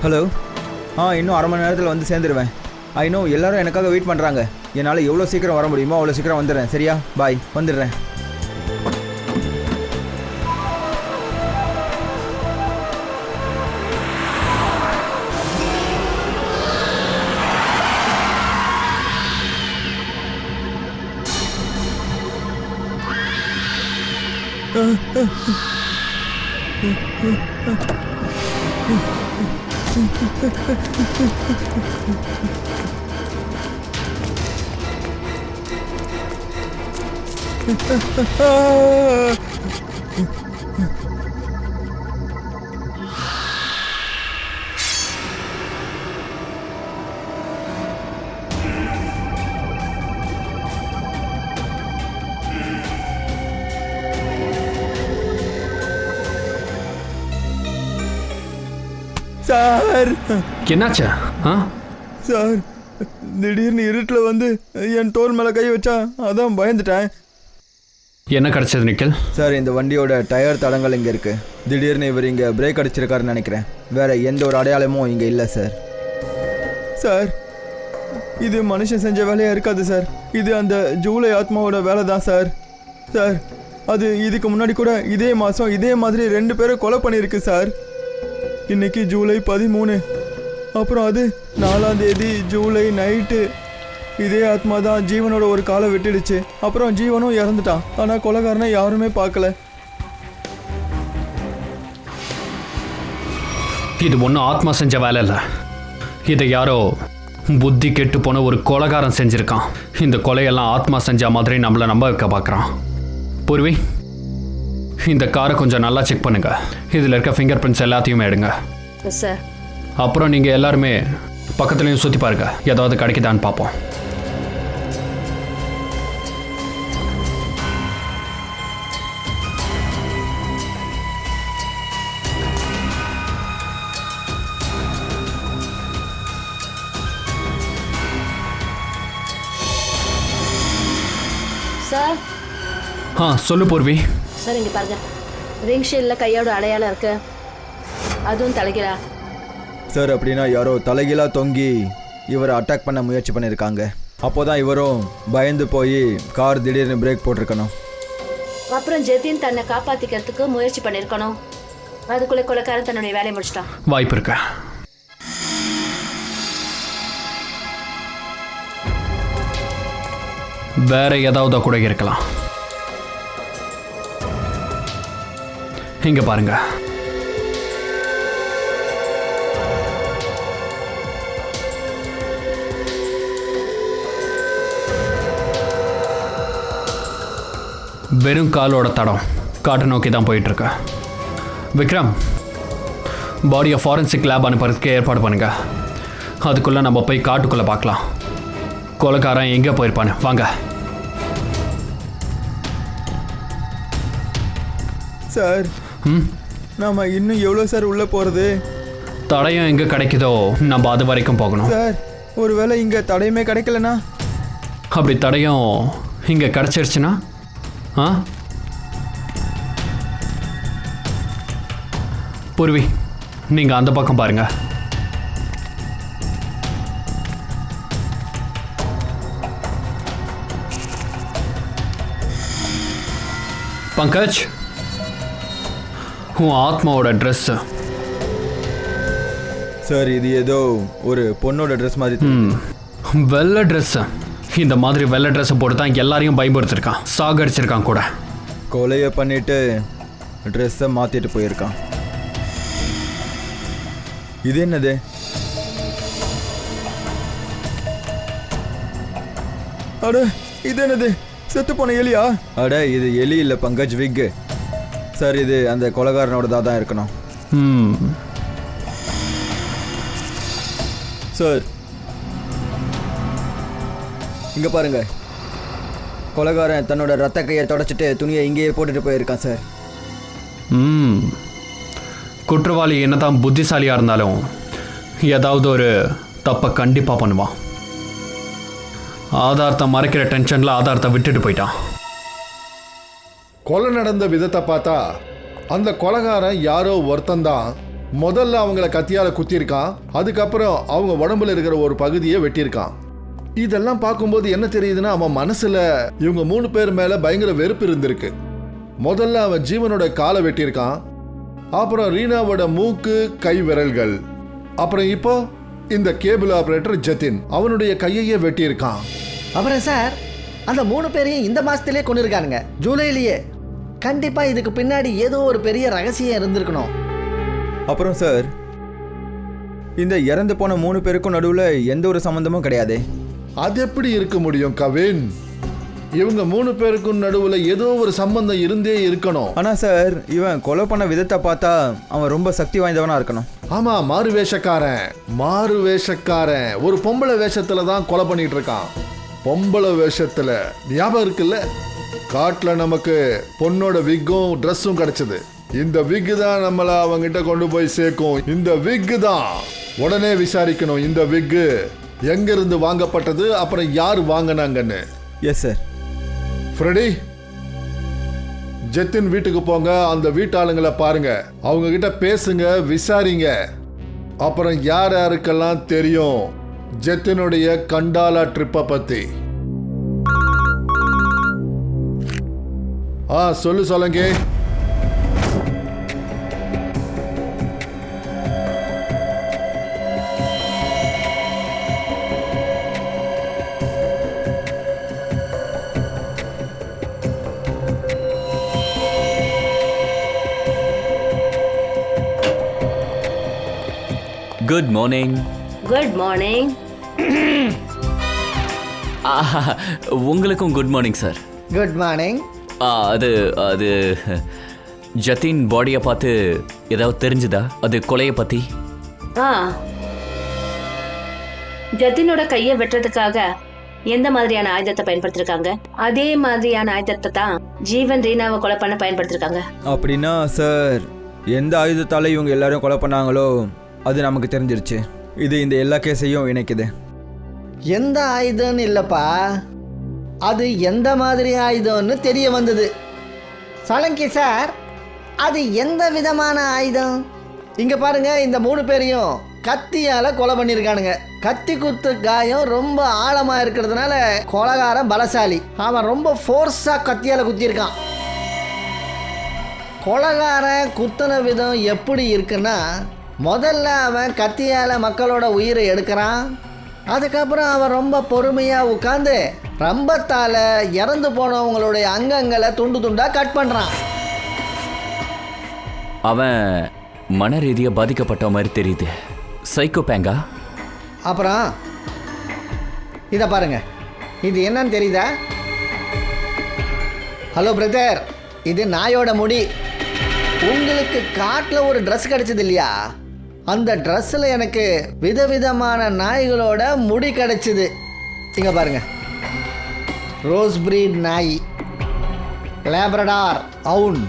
Hello. இன்னும் அரை மணி நேரத்தில் வந்து சேர்ந்துருவேன். ஐ நோ எல்லாரும் எனக்காக வெயிட் பண்ணுறாங்க. என்னால் எவ்வளோ சீக்கிரம் வர முடியுமோ அவ்வளோ சீக்கிரம் வந்துடுறேன். சரியா? பாய், வந்துடுறேன். சார், என்னாச்சா? சார், திடீர்னு இருட்டில் வந்து என் தோல் மேலே கை வச்சா, அதான் பயந்துட்டேன். என்ன கிடைச்சது நிக்கல்? சார், இந்த வண்டியோட டயர் தடங்கள் இங்கே இருக்குது. திடீர்னு இவர் இங்கே பிரேக் அடிச்சிருக்காருன்னு நினைக்கிறேன். வேற எந்த ஒரு அடையாளமும் இங்கே இல்லை சார். சார், இது மனுஷன் செஞ்ச வேலையாக இருக்காது சார். இது அந்த ஜூலை ஆத்மாவோட வேலை தான் சார். சார், அது இதுக்கு முன்னாடி கூட இதே மாதம் இதே மாதிரி 2 பேரை கொலை பண்ணியிருக்கு சார். இன்னைக்கு ஜூலை 13. அப்புறம் அது 4ஆம் தேதி ஜூலை நைட்டு இதே ஆத்மா தான் ஜீவனோட ஒரு காலை வெட்டிடுச்சு. அப்புறம் ஜீவனும் இறந்துட்டான். ஆனால் கொலைகாரனை யாருமே பார்க்கல. இது ஒன்றும் ஆத்மா செஞ்ச வேலை இல்லை. இதை யாரோ புத்தி கெட்டு போன ஒரு கொலைகாரன் செஞ்சிருக்கான். இந்த கொலையெல்லாம் ஆத்மா செஞ்ச மாதிரி நம்மளை நம்ப வைக்க பார்க்குறான். பூர்வி, இந்த காரை கொஞ்சம் நல்லா செக் பண்ணுங்க. இதில் இருக்க ஃபிங்கர் பிரிண்ட்ஸ் எல்லாத்தையுமே எடுங்க சார். அப்புறம் நீங்கள் எல்லாருமே பக்கத்துலேயும் சுற்றி பாருங்க, ஏதாவது கிடைக்குதான்னு பார்ப்போம். சார், சொல்லு பூர்வி. சார், இங்கே பாருங்க, ரிங் ஷீல்டில் கையோட அடையாளம் இருக்கு. அதுவும் தலைகீழா. சார், அப்படின்னா யாரோ தலைகீழா தொங்கி இவரை அட்டாக் பண்ண முயற்சி பண்ணியிருக்காங்க. அப்போதான் இவரும் பயந்து போய் கார் திடீர்னு பிரேக் போட்டிருக்கணும். அப்புறம் ஜெதின் தன்னை காப்பாற்றிக்கிறதுக்கு முயற்சி பண்ணியிருக்கணும். அதுக்குள்ளே கொலைக்காரன் தன்னுடைய வேலையை முடிச்சிட்டான். வாய்ப்பு இருக்கு. வேற ஏதாவது கூட இருக்கலாம். இங்க பாருங்க. வெறும் காலோட தடம் காட்டை நோக்கி தான் போயிட்டு இருக்கு. விக்ரம், பாடியை ஃபாரன்சிக் லேப் அனுப்புறதுக்கு ஏற்பாடு பண்ணுங்க. அதுக்குள்ள நம்ம போய் காட்டுக்குள்ள பார்க்கலாம். கொலைக்காரன் எங்கே போயிருப்பானு. வாங்க. சார், நாம இன்னும் எவ்வளோ சார் உள்ளே போகிறது? தடயம் எங்கே கிடைக்குதோ நம்ம அது வரைக்கும் போகணும். சார், ஒருவேளை இங்கே தடயமே கிடைக்கலனா? அப்படி தடயம் இங்கே கிடச்சிருச்சுன்னா பூர்வி, நீங்கள் அந்த பக்கம் பாருங்க. பங்கஜ், உன் ஆத்மாவோட ட்ரெஸ். சார், இது ஏதோ ஒரு பொண்ணோட ட்ரெஸ் மாதிரி. வெள்ளை ட்ரெஸ். இந்த மாதிரி வெள்ளை ட்ரெஸ்ஸை போட்டு தான் எல்லாரையும் பயன்படுத்திருக்கான், சாகடிச்சிருக்கான் கூட. கொலையை பண்ணிட்டு ட்ரெஸ்ஸை மாற்றிட்டு போயிருக்கான். இது என்னது? அட, இது என்னது? செத்து போன எலியா? அட, இது எலி இல்லை பங்கஜ், விக்கு. சார், இது அந்த கொலைகாரனோட தான் இருக்கணும். சார், இங்கே பாருங்க. கொலைகாரன் தன்னோட ரத்த கையை தொடச்சிட்டு துணியை இங்கேயே போட்டுட்டு போயிருக்கான் சார். குற்றவாளி என்னதான் புத்திசாலியாக இருந்தாலும் ஏதாவது ஒரு தப்பை கண்டிப்பாக பண்ணுவான். ஆதாரத்தை மறைக்கிற டென்ஷனில் ஆதாரத்தை விட்டுட்டு போயிட்டான். கொலை நடந்த விதத்தை பார்த்தா அந்த கொலைகாரன் யாரோ ஒருத்தந்தான் முதல்ல அவங்கள கத்தியால குத்திருக்கான், அதுக்கப்புறம் அவங்க உடம்புல இருக்கிற ஒரு பகுதியை வெட்டியிருக்கான். இதெல்லாம் பார்க்கும்போது என்ன தெரியுதுன்னா, அவன் மனசுல இவங்க 3 பேர் மேல பயங்கர வெறுப்பு இருந்திருக்கு. முதல்ல அவன் ஜீவனோட காலை வெட்டியிருக்கான், அப்புறம் ரீனாவோட மூக்கு, கை விரல்கள், அப்புறம் இப்போ இந்த கேபிள் ஆபரேட்டர் ஜதின் அவனுடைய கையையே வெட்டியிருக்கான். அப்புறம் சார் அந்த 3 பேரையும் இந்த மாசத்திலே கொண்டு இருக்கானுங்க, ஜூலையிலேயே. கண்டிப்பா இதுக்கு பின்னாடி ஏதோ ஒரு பெரிய ரகசியம் இருந்திருக்கணும். அப்புறம் சார், இந்த இறந்து போன 3 பேருக்கும் நடுவில் எந்த ஒரு சம்மந்தமும் கிடையாது. அது எப்படி இருக்க முடியும் கவின்? இவங்க 3 பேருக்கும் நடுவில் ஏதோ ஒரு சம்பந்தம் இருந்தே இருக்கணும். ஆனால் சார், இவன் கொலை பண்ண விதத்தை பார்த்தா அவன் ரொம்ப சக்தி வாய்ந்தவனாக இருக்கணும். ஆமா, மாறு வேஷக்காரன் ஒரு பொம்பளை வேஷத்துல தான் கொலை பண்ணிட்டு இருக்கான். பொம்பளை வேஷத்துல ஞாபகம் இருக்குல்ல, காட்டுல நமக்கு பொண்ணோட விக்கும் ட்ரெஸ்ஸும் கிடைச்சது. இந்த விக்கு தான் நம்மள அவங்கிட்ட கொண்டு போய் சேர்க்கும். இந்த விக்கு தான் உடனே விசாரிக்கணும், இந்த விக்கு எங்க இருந்து வாங்கப்பட்டது, அப்புறம் யார் வாங்கினாங்கன்னு. Yes sir. ஃப்ரெடி, ஜெத்தின் வீட்டுக்கு போங்க, அந்த வீட்டாளுங்களை பாருங்க, அவங்க கிட்ட பேசுங்க, விசாரிங்க. அப்புறம் யார் யாருக்கெல்லாம் தெரியும் ஜெத்தினுடைய கண்டாலா ட்ரிப்பை பத்தி. சொல்லுங்க. Good morning. Good morning. உங்களுக்கும் good morning sir. Good morning. அது அது ஜதின் பாடியை பார்த்து ஏதாவது தெரிஞ்சுதா, அது கொலையை பற்றி? ஜதினோட கையை வெட்டுறதுக்காக எந்த மாதிரியான ஆயுதத்தை பயன்படுத்திருக்காங்க, அதே மாதிரியான ஆயுதத்தை தான் ஜீவன் ரீனாவை கொலை பண்ண பயன்படுத்திருக்காங்க. அப்படின்னா சார், எந்த ஆயுதத்தால இவங்க எல்லாரும் கொலை பண்ணாங்களோ அது நமக்கு தெரிஞ்சிருச்சு. இது இந்த எல்லா கேஸையும் இணைக்குது. எந்த ஆயுதம்னு இல்லைப்பா, அது எந்த மாதிரி ஆயுதம்னு தெரிய வந்தது. சலங்கி சார், அது எந்த விதமான ஆயுதம்? இங்கே பாருங்க, இந்த 3 பேரையும் கத்தியால் கொலை பண்ணியிருக்கானுங்க. கத்தி குத்து காயம் ரொம்ப ஆழமாக இருக்கிறதுனால கொலைகாரன் பலசாலி. அவன் ரொம்ப ஃபோர்ஸாக கத்தியால் குத்தியிருக்கான். கொலைகாரன் குத்தின விதம் எப்படி இருக்குன்னா, முதல்ல அவன் கத்தியால் மக்களோட உயிரை எடுக்கிறான். அதுக்கப்புறம் அவன் ரொம்ப பொறுமையாக உட்காந்து ரம்பத்தால் இறந்து போனவங்களுடைய அங்கங்களை துண்டு துண்டாக கட் பண்ணுறான். அவன் மன ரீதியாக பாதிக்கப்பட்ட மாதிரி தெரியுது. சைக்கோபேங்கா? அப்புறம் இதை பாருங்க, இது என்னன்னு தெரியுதா? ஹலோ பிரதர், இது நாயோட முடி. உங்களுக்கு காட்டில் ஒரு ட்ரெஸ் கிடைச்சது இல்லையா? அந்த ட்ரெஸ்ஸில் எனக்கு விதவிதமான நாய்களோட முடி கிடைச்சிது. இங்கே பாருங்க, ரோஸ் பிரீட் நாய், லேப்ரடார் அவுன்,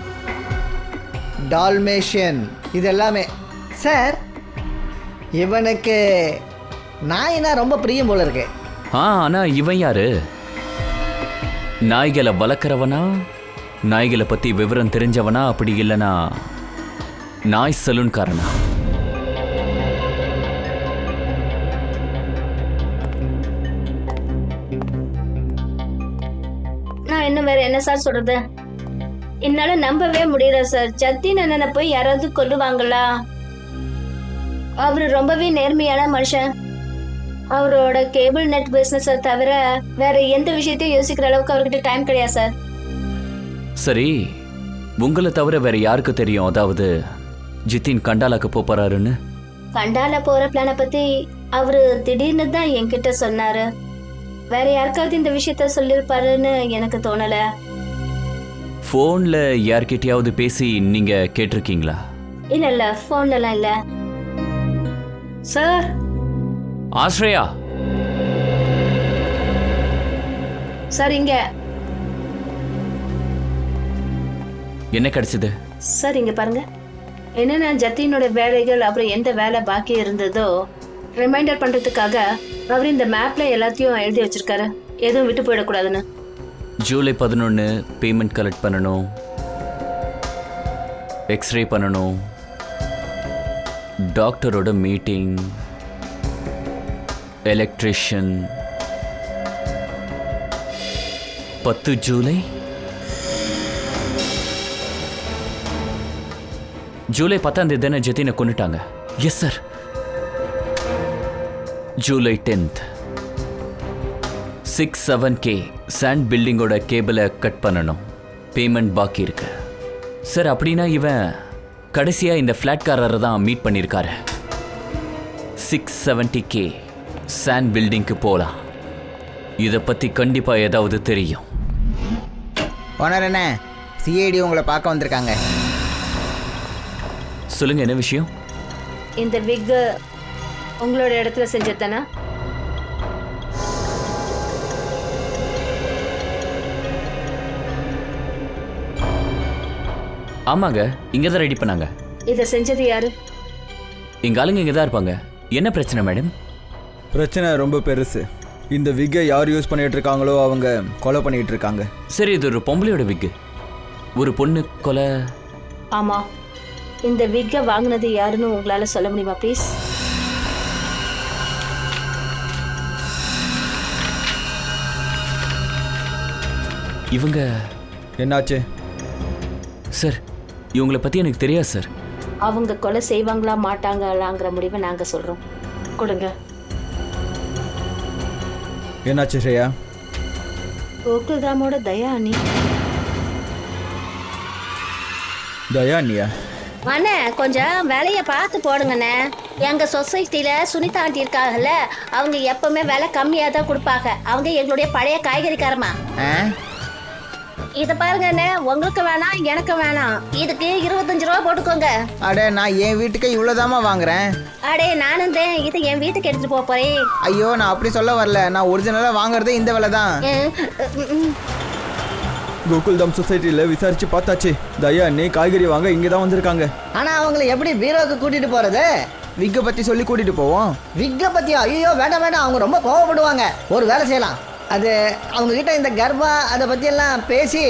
டால்மேஷியன், இது எல்லாமே. சார், இவனுக்கு நாய்னா ரொம்ப பிரியம் போல இருக்கு. ஆனால் இவன் யாரு? நாய்களை வளர்க்குறவனா, நாய்களை பற்றி விவரம் தெரிஞ்சவனா, அப்படி இல்லைனா நாய் சலூன்காரனா? நான் இன்னும் வேற என்ன சார் சொல்றது? என்னால நம்பவே முடியல சார். ஜத்தின் அண்ணனை போய் யாராவது கொல்லுவாங்களா? அவரு ரொம்பவே நேர்மையான மனுஷன். அவரோட கேபிள் நெட் பிசினஸ் தவிர வேற எந்த விஷயத்தையும் யோசிக்கிற அளவுக்கு அவர்கிட்ட டைம் கிடையாது சார். சரி, உங்களை தவிர வேற யாருக்கு தெரியும், அதாவது ஜித்தின் கண்டாலாக்கு போறாருன்னு? கண்டால போற பிளான பத்தி அவரு திடீர்னு தான் என்கிட்ட சொன்னாரு. வேற யாருக்காவது இந்த விஷயத்த சொல்லிருப்பாருன்னு எனக்கு தோணல. போன்ல யார்கிட்டயாவது பேசி நீங்க கேட்டிருக்கீங்களா? இல்ல, போன்லலாம் இல்ல சார். ஆஸ்ரயா சார், இங்க என்ன கிடைச்சது? சார் இங்க பாருங்க. என்னன்னா, ஜத்தினோட வேலைகள் அப்புறம் எந்த வேலை பாக்கி இருந்ததோ ரிமைண்டர் பண்றதுக்காக அவர் இந்த மேப்ல எல்லாத்தையும் எழுதி வச்சிருக்காரு, எதுவும் விட்டு போயிடக்கூடாதுன்னு. ஜூலை 11 பேமெண்ட் கலெக்ட் பண்ணணும், எக்ஸ்ரே பண்ணணும், டாக்டரோட மீட்டிங், எலக்ட்ரிஷியன். 10 ஜூலை. ஜூலை 10ஆம் தேதி தானே ஜெத்தினை கொண்டுட்டாங்க? Yes sir. July 10th 67K சாண்ட் பில்டிங்கோட கேபிளை கட் பண்ணணும். பேமெண்ட் பாக்கி இருக்கு சார். அப்படின்னா இவன் கடைசியாக இந்த ஃப்ளாட்காரரை தான் மீட் பண்ணியிருக்காரு. 670K சாண்ட் பில்டிங்க்கு போகலாம். இதை பற்றி கண்டிப்பாக ஏதாவது தெரியும். ஓனர் என்ன, சிஐடி உங்களை பார்க்க வந்திருக்காங்க. சொல்லுங்க, என்ன விஷயம்? இந்த விக்கு உங்களோட இடத்துல செஞ்சது தானே? ஆமாங்க, இங்கே தான் ரெடி பண்ணாங்க. இதை செஞ்சது யாரு? எங்கள் ஆளுங்க இங்கே தான் இருப்பாங்க. என்ன பிரச்சனை மேடம்? பிரச்சனை ரொம்ப பெருசு. இந்த விக்கை யார் யூஸ் பண்ணிட்டு இருக்காங்களோ அவங்க கொலை பண்ணிட்டு இருக்காங்க. சரி, இது ஒரு பொம்பளையோட விக்கு. ஒரு பொண்ணு கொலை. ஆமா, இந்த விக்கை வாங்கினது யாருன்னு உங்களால சொல்ல முடியுமா ப்ளீஸ்? இவங்க என்னாச்சு சார்? இவங்களை பற்றி எனக்கு தெரியாது சார். அவங்க கொலை செய்வாங்களா மாட்டாங்களாங்கிற முடிவை நாங்க சொல்றோம். கொடுங்க. என்னாச்சு ஸ்ரேயா? கோகுல்தாமோட தயா அண்ணி. தயானியா? அண்ணே, கொஞ்சம் வேலையை பார்த்து போடுங்கண்ணே. எங்கள் சொசைட்டியில் சுனிதா ஆண்டி இருக்காங்கல்ல, அவங்க எப்பவுமே விலை கம்மியாக தான் கொடுப்பாங்க. அவங்க எங்களுடைய பழைய காய்கறிக்காரமா. இதை பாருங்க அண்ணே, உங்களுக்கு வேணாம் எனக்கு வேணாம். இதுக்கு 25 ரூபா போட்டுக்கோங்க. அடே, நான் என் வீட்டுக்கு இவ்வளோதாம்மா வாங்குறேன். அடே, நானும் தான் இது என் வீட்டுக்கு எடுத்துட்டு போறேன். ஐயோ, நான் அப்படி சொல்ல வரல. நான் ஒரிஜினலாக வாங்குறதே இந்த விலை தான். கோகுல்தாம் சொசைட்டியில் விசாரிச்சு பார்த்தாச்சு. தயானி காய்கறி வாங்க இங்கே தான் வந்திருக்காங்க. ஆனால் அவங்கள எப்படி பீரோவுக்கு கூட்டிகிட்டு போகிறது? விக்கை பற்றி சொல்லி கூட்டிகிட்டு போவோம். விக்கை பற்றியா? ஐயோ வேண்டாம் வேண்டாம், அவங்க ரொம்ப கோவப்படுவாங்க. ஒரு வேலை செய்யலாம், அது அவங்கக்கிட்ட இந்த கர்ப்பா அதை பற்றியெல்லாம் பேசி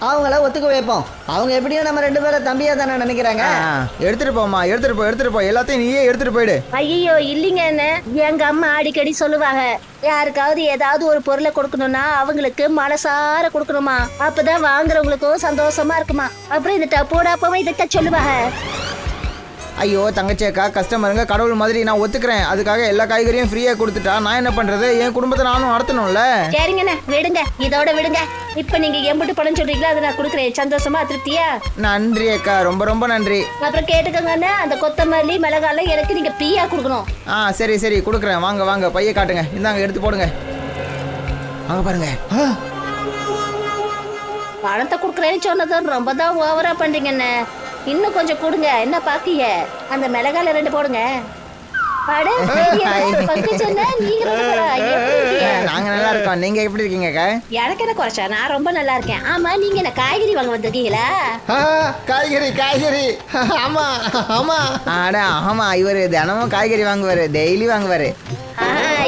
அவங்கள ஒத்துக்க வைப்போம். அவங்க எப்படியும் நம்ம 2 பேரும் தம்பியாக தானே நினைக்கிறாங்க. எடுத்துகிட்டு போம்மா, எடுத்துகிட்டு போ. எல்லாத்தையும் நீயே எடுத்துகிட்டு போயிடு. ஐயோ இல்லைங்க அண்ணே, எங்க அம்மா அடிக்கடி சொல்லுவாங்க, யாருக்காவது ஏதாவது ஒரு பொருளை கொடுக்கணும்னா அவங்களுக்கு மனசார கொடுக்கணுமா, அப்பதான் வாங்குறவங்களுக்கும் சந்தோஷமா இருக்குமா. அப்புறம் இந்த டப்போட அப்பவே இதைத்தான் சொல்லுவாங்க. ஐயோ தங்கச்சி அக்கா, கஸ்டமருங்க கடவுள் மாதிரி நான் ஒத்துக்கிறேன். அதுக்காக எல்லா காய்கறியும் ஃப்ரீயாக கொடுத்துட்டா நான் என்ன பண்ணுறது? என் குடும்பத்தை நானும் நடத்தணும்ல. சரிங்கண்ணே, விடுங்க, இதோட விடுங்க. இப்ப நீங்க எம்பிட்டு பணம் சொல்றீங்களோ அதை நான் கொடுக்குறேன். சந்தோஷமா, திருப்தியா? நன்றி அக்கா, ரொம்ப ரொம்ப நன்றி. அப்புறம் கேட்டுக்கோங்கண்ணே, அந்த கொத்தமல்லி மிளகாலாம் எனக்கு நீங்க ஃப்ரீயா கொடுக்கணும். சரி கொடுக்குறேன். வாங்க பைய காட்டுங்க. இந்தாங்க, எடுத்து போடுங்க. வாங்க பாருங்க. பணத்தை கொடுக்குறேன்னு சொன்னதும் ரொம்ப தான் ஓவரா பண்றீங்கண்ணே. இன்னும் கொஞ்சம் கொடுங்க. என்ன பாக்கிய? அந்த மிளகால 2 போடுங்க. நாங்க நல்லா இருக்கோம். நீங்க எப்படி இருக்கீங்க அக்கா? எனக்கு என்ன குறைச்சா? நான் ரொம்ப நல்லா இருக்கேன். ஆமா, நீங்க என்ன காய்கறி வாங்க வந்திருக்கீங்களா? காய்கறி ஆமா ஆமா. ஆமா, இவரு தினமும் காய்கறி வாங்குவாரு, டெய்லி வாங்குவாரு.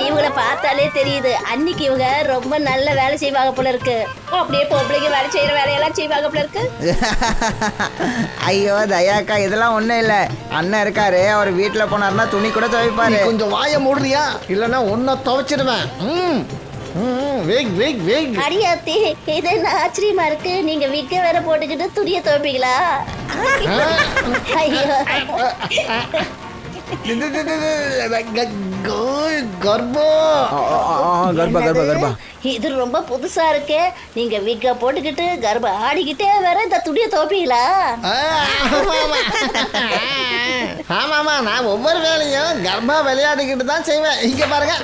இவங்கள பார்த்தாலே தெரியுது, அன்னைக்கு இவங்க ரொம்ப நல்ல வேலை செய்வாங்க போல இருக்கு. அப்படியே பொம்பளைங்க வேலை செய்யற வேலையெல்லாம் செய்வாங்க போல இருக்கு. ஐயோ தயாக்கா, இதெல்லாம் ஒண்ணும் இல்ல. அண்ணன் இருக்காரு, அவர் வீட்டுல போனாருன்னா துணி கூட துவைப்பாரு. கொஞ்சம் வாய மூடுறியா? இல்லன்னா ஒன்ன துவைச்சிடுவேன். அடியாத்தி, இது என்ன ஆச்சரியமா இருக்கு, நீங்க விக்க வேற போட்டுக்கிட்டு துணியை துவைப்பீங்களா? ஐயோ, கர்ப்பா. இது ரொம்ப புதுசா இருக்கு. நீங்க விக்க போட்டுக்கிட்டு கர்ப்ப ஆடிக்கிட்டே வேற இந்த துணியை துவைப்பீங்களா? ஆமாமா, நான் ஒவ்வொரு வேலையும் கர்ப்பா விளையாடிக்கிட்டு தான் செய்வேன். இங்க பாருங்க.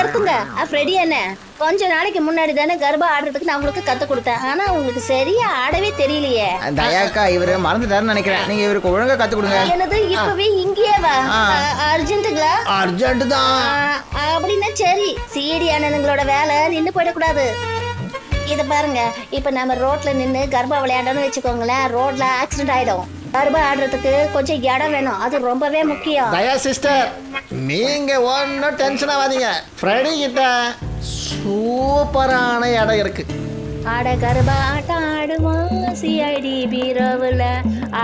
இருக்குங்க ஃப்ரெடி என்ன, கொஞ்ச நாளைக்கு முன்னாடி தானே கர்ப்பா ஆடுறதுக்கு நான் உங்களுக்கு கத்து கொடுத்தேன். ஆனா உங்களுக்கு சரியா ஆடவே தெரியலையே. தயாக்கா, இவரு மறந்துட்டாருன்னு நினைக்கிறேன். நீங்க இவருக்கு ஒழுங்கா கத்து கொடுங்க. என்னது, இப்பவே இங்கேயே வா? அர்ஜென்ட்டுங்களா? அர்ஜென்ட் தான். அப்படின்னா சரி, சிடி அண்ணனுங்களோட வேலை நின்று போயிடக்கூடாது. இதை பாருங்க, இப்ப நம்ம ரோட்ல நின்று கர்ப்பா விளையாடணும்னு வச்சுக்கோங்களேன், ரோட்ல ஆக்சிடென்ட் ஆயிடும். கர்ப்பா ஆடுறதுக்கு கொஞ்சம் இடம் வேணும், அது ரொம்பவே முக்கியம். தயா சிஸ்டர், நீங்க ஒன்னும் டென்ஷன் ஆகாதீங்க. ஃப்ரெடி கிட்ட சூப்பரான இடம் இருக்கு. ஆட கர்ப்ப ஆட்டம் ஆடுவோம் சிஐடி பீரோவில்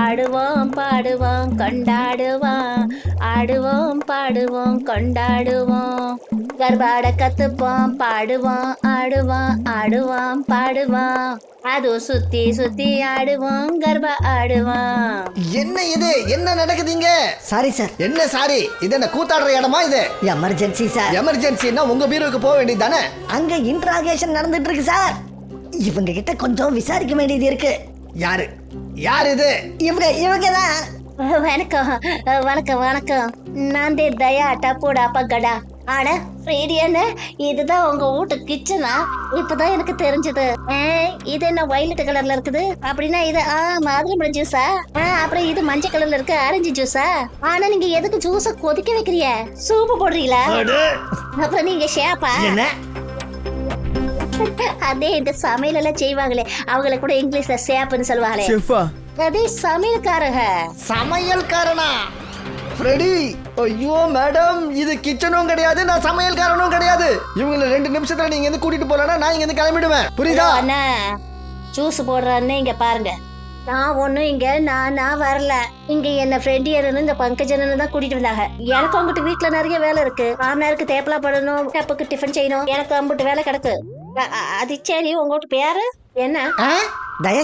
ஆடுவோம் பாடுவோம் கொண்டாடுவோம் ஆடுவோம் பாடுவோம் கொண்டாடுவோம் கர்ப்பாட கத்துப்போம் பாடுவோம் ஆடுவோம் ஆடுவோம் பாடுவோம் அதுவும் சுத்தி சுத்தி ஆடுவோம் கர்ப்ப ஆடுவோம். என்ன இது என்ன நடக்குதுங்க? Sorry sir. என்ன சாரி? இது என்ன கூத்தாடுற இடமா இது? Emergency sir. எமர்ஜென்சின்னா உங்க பீரோவுக்கு போக வேண்டியது தானே? அங்க இன்ட்ராகேஷன் நடந்துட்டு இருக்கு சார். இவங்க கிட்ட கொஞ்சம் விசாரிக்க வேண்டியது இருக்கு. யாரு யார் இது? இவங்க தான். வணக்கம் வணக்கம் வணக்கம். நான் தயா டப்போட அப்பா கடா. ஆனா ஃப்ரீடியான இதுதான் உங்க வீட்டு கிச்சனா? இப்பதான் எனக்கு தெரிஞ்சது. இது என்ன வயலட் கலர்ல இருக்குது? அப்படின்னா இது மாதுளம்பழ ஜூஸா? அப்புறம் இது மஞ்சள் கலர்ல இருக்கு ஆரஞ்சு ஜூஸா? ஆனா நீங்க எதுக்கு ஜூஸ கொதிக்க வைக்கிறீங்க? சூப்பு போடுறீங்களா? அப்புறம் நீங்க ஷேப்பா? அதே இந்த சமையல் எல்லாம் செய்வாங்களே அவங்கள கூட இங்கிலீஷ்ல ஷேப்னு சொல்லுவாங்களே. ஷெஃபா? அதே சமையல்காரங்க. சமையல்காரனா? ஃப்ரெடி, ஐயோ மேடம், இது கிச்சனும் கிடையாது, நான் சமையல்காரனும் கிடையாது. இவங்களை 2 நிமிஷத்துல நீங்க இருந்து கூட்டிட்டு போலனா நான் இங்க இருந்து கிளம்பிடுவேன். புரியுதா? அண்ணா ஜூஸ் போடுறேன்னு இங்க பாருங்க. நான் ஒண்ணும் இங்க நான் வரல. இங்க என்ன ஃப்ரெண்டியர்னு இந்த பங்கஜனன்னு தான் கூட்டிட்டு வந்தாங்க. எனக்கு அங்கிட்டு வீட்டுல நிறைய வேலை இருக்கு. மாமனாருக்கு தேப்பலா படணும், டப்புக்கு டிஃபன் செய்யணும். எனக்கு அம்பிட்டு வேலை கிடக்கு. அது சரி, உங்ககிட்ட பேரு என்ன? தயா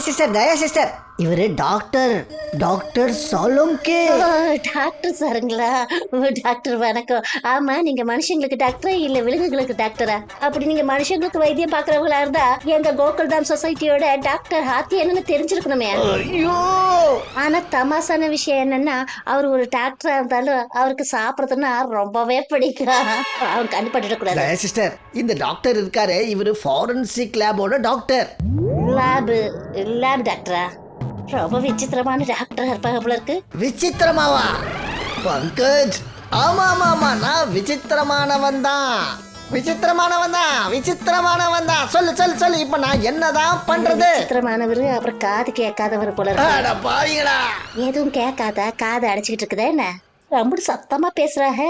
சிஸ்டர். இவரு டாக்டர் சோலங்கி. டாக்டர் சாருங்களா? டாக்டர் வணக்கம். ஆமா, நீங்க மனுஷங்களுக்கு டாக்டரா இல்ல விலங்குகளுக்கு டாக்டரா? அப்படி நீங்க மனுஷங்களுக்கு வைத்தியம் பாக்குறவங்களா இருந்தா எங்க கோகுல்தாம் சொசைட்டியோட டாக்டர் ஹாத்தி என்னன்னு தெரிஞ்சிருக்கணுமே. ஆனா தமாசான விஷயம் என்னன்னா, அவர் ஒரு டாக்டரா இருந்தாலும் அவருக்கு சாப்பிடுறதுன்னா ரொம்பவே பிடிக்கும். அவன் கண்டுபட்டு கூடாது. தயா சிஸ்டர், இந்த டாக்டர் இருக்காரு, இவரு ஃபாரன்சிக் லேபோட டாக்டர். லேப் டாக்டரா? ரொம்ப விசித்திரமான டாக்டரா இருப்பாங்க போல இருக்கு. விசித்திரமாவா? பங்கஜ், ஆமா நான் விசித்திரமானவன் தான். சொல்லு இப்ப நான் என்னதான் பண்றது? விசித்திரமானவரு, அப்புறம் காது கேட்காதவர் போல இருக்கு. எதுவும் கேட்காத காது அடைச்சிக்கிட்டு இருக்குதா என்ன? ரொம்ப சத்தமா பேசுறாங்க.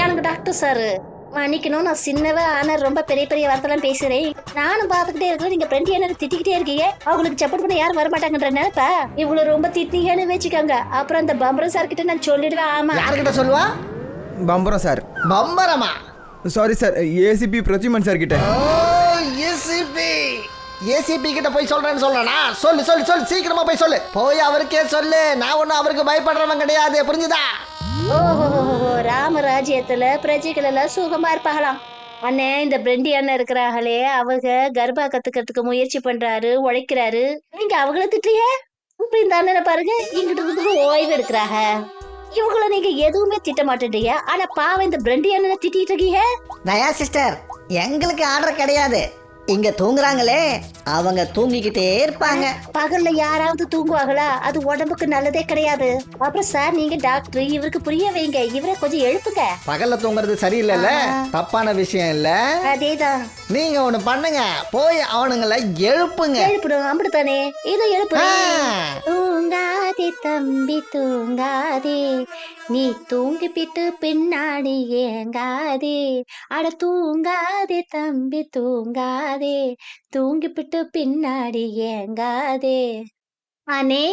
எனக்கு டாக்டர் சாரு மன்னிக்கணும், நான் சின்னவ ஆனா ரொம்ப பெரிய வார்த்தைலாம் பேசுறேன். நானும் பாத்துக்கிட்டே இருக்கேன், நீங்க ஃப்ரெண்ட் என்ன திட்டிக்கிட்டே இருக்கீங்க. அவங்களுக்கு சப்போர்ட் பண்ண யாரும் வரமாட்டாங்கன்ற நினைப்பா? இவ்வளவு ரொம்ப திட்டிங்கன்னு வச்சுக்கோங்க. அப்புறம் அந்த பம்பரம் சார் கிட்ட நான் சொல்லிடுவேன். ஆமா, யார்கிட்ட சொல்லுவா? பம்பரம் சார். பம்பரமா? Sorry sir, ACP Pradyuman sir கிட்ட. ஏசிபி கிட்ட போய் சொல்றேன்னு சொல்றேனா? சொல்லு சீக்கிரமா போய் சொல்லு. போய் அவருக்கே சொல்லு, நான் ஒன்னும் அவருக்கு பயப்படுறவன் கிடையாது. புரிஞ்சுதா? ராமராஜ்யத்துல பிரஜைகள் எல்லாம் சுகமா இருப்பாங்களாம். அண்ணே, இந்த பிரெண்டி அண்ணன் இருக்கிறாங்களே, அவங்க கர்ப்பா கத்துக்கிறதுக்கு முயற்சி பண்றாரு, உழைக்கிறாரு. நீங்க அவங்கள திட்டுறிய? இப்ப இந்த அண்ணனை பாருங்க, இங்கிட்டு இருந்து ஓய்வு எடுக்கிறாங்க. இவங்கள நீங்க எதுவுமே திட்ட மாட்டேன்றீங்க. ஆனா பாவம் இந்த பிரெண்டி அண்ணனை திட்டிட்டு இருக்கீங்க. தயா சிஸ்டர், எங்களுக்கு ஆர்டர் கிடையாது. இங்க தூங்குறாங்களே அவங்க தூங்கிக்கிட்டே இருப்பாங்க. பகல்ல யாராவது தூங்குவாங்களா? அது உடம்புக்கு நல்லதே கிடையாது. அப்புறம் சார், நீங்க டாக்டர், இவருக்கு புரிய வைங்க, இவரை கொஞ்சம் எழுப்புங்க. பகல்ல தூங்குறது சரியில்லைல்ல, தப்பான விஷயம் இல்ல. அதேதான். நீங்க ஒண்ணு பண்ணுங்க, போய் அவனுங்களை எழுப்புங்க. எழுப்பிடும், அப்படித்தானே? இதை எழுப்பு. தூங்காதே தம்பி தூங்காதே, நீ தூங்கிப்பிட்டு பின்னாடி ஏங்காதே. அட தூங்காதே தம்பி தூங்காதே, தூங்கிப்பிட்டு பின்னாடி ஏங்காதே. அண்ணே,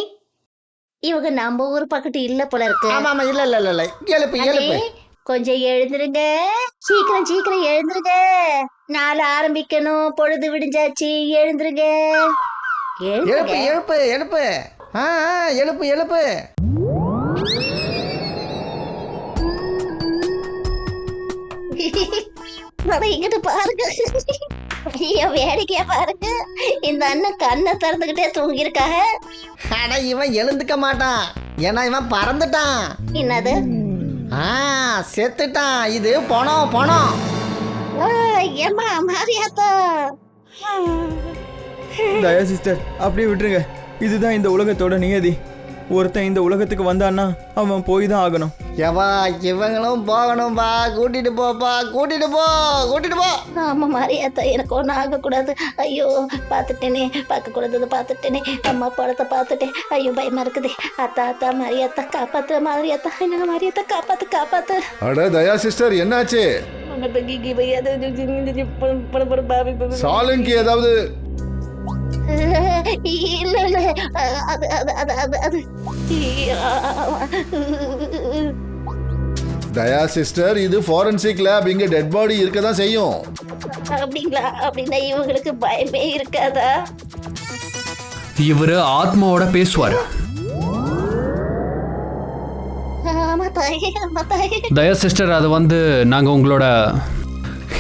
இவங்க நம்ம ஊர் பக்கத்து இல்ல போல இருக்கு. ஆமா இல்ல எழுப்பு. கொஞ்சம் எழுந்துருங்க, சீக்கிரம் எழுந்துருங்க. நாளை ஆரம்பிக்கணும், பொழுது விடிஞ்சாச்சு. எழுந்துருங்க. எழுப்பு. எழுப்பு. இங்கிட்டு பாருங்க, வேடிக்கையா பாருங்க. இந்த அண்ணன் கண்ணை திறந்துகிட்டே தூங்கி இருக்காங்க. ஆனா இவன் எழுந்துக்க மாட்டான், ஏன்னா இவன் பறந்துட்டான். என்னது? செத்துட்டான். இது பணம். ஏமா மாரியாத்தா. தயா சிஸ்டர், அப்படியே விட்டுருங்க. இதுதான் இந்த உலகத்தோட நியதி. ஒருத்தன் இந்த உலகத்துக்கு வந்தான்னா அவன் போய் தான் ஆகணும். எவா, இவங்களும் போகணும்பா. கூட்டிட்டு போ. ஆமா மாரியாத்தா, எனக்கு ஒன்றும் ஆகக்கூடாது. ஐயோ, பார்த்துட்டேனே, பார்க்கக்கூடாதது பார்த்துட்டேனே. அம்மா படத்தை பார்த்துட்டேன். ஐயோ, பயமா இருக்குது. அத்தா மாரியாத்தா காப்பாத்து. மாரியாத்தா, என்ன மாரியாத்தா காப்பாத்து. அட தயா சிஸ்டர், என்னாச்சு? சாலங்கி ஏதாவது இல்ல இல்ல அது அது அது அது அது தயா சிஸ்டர், இது ஃபாரன்சிக் லேப், இங்க டெட் பாடி இருக்க தான் செய்யும். அப்படிங்களா? அப்படின்னா இவங்களுக்கு பயமே இருக்காதா? இவரு ஆத்மாவோட பேசுவாரு. ஆமா தாயே, ஆமா தாயே. தயா சிஸ்டர், அது வந்து நாங்க உங்களோட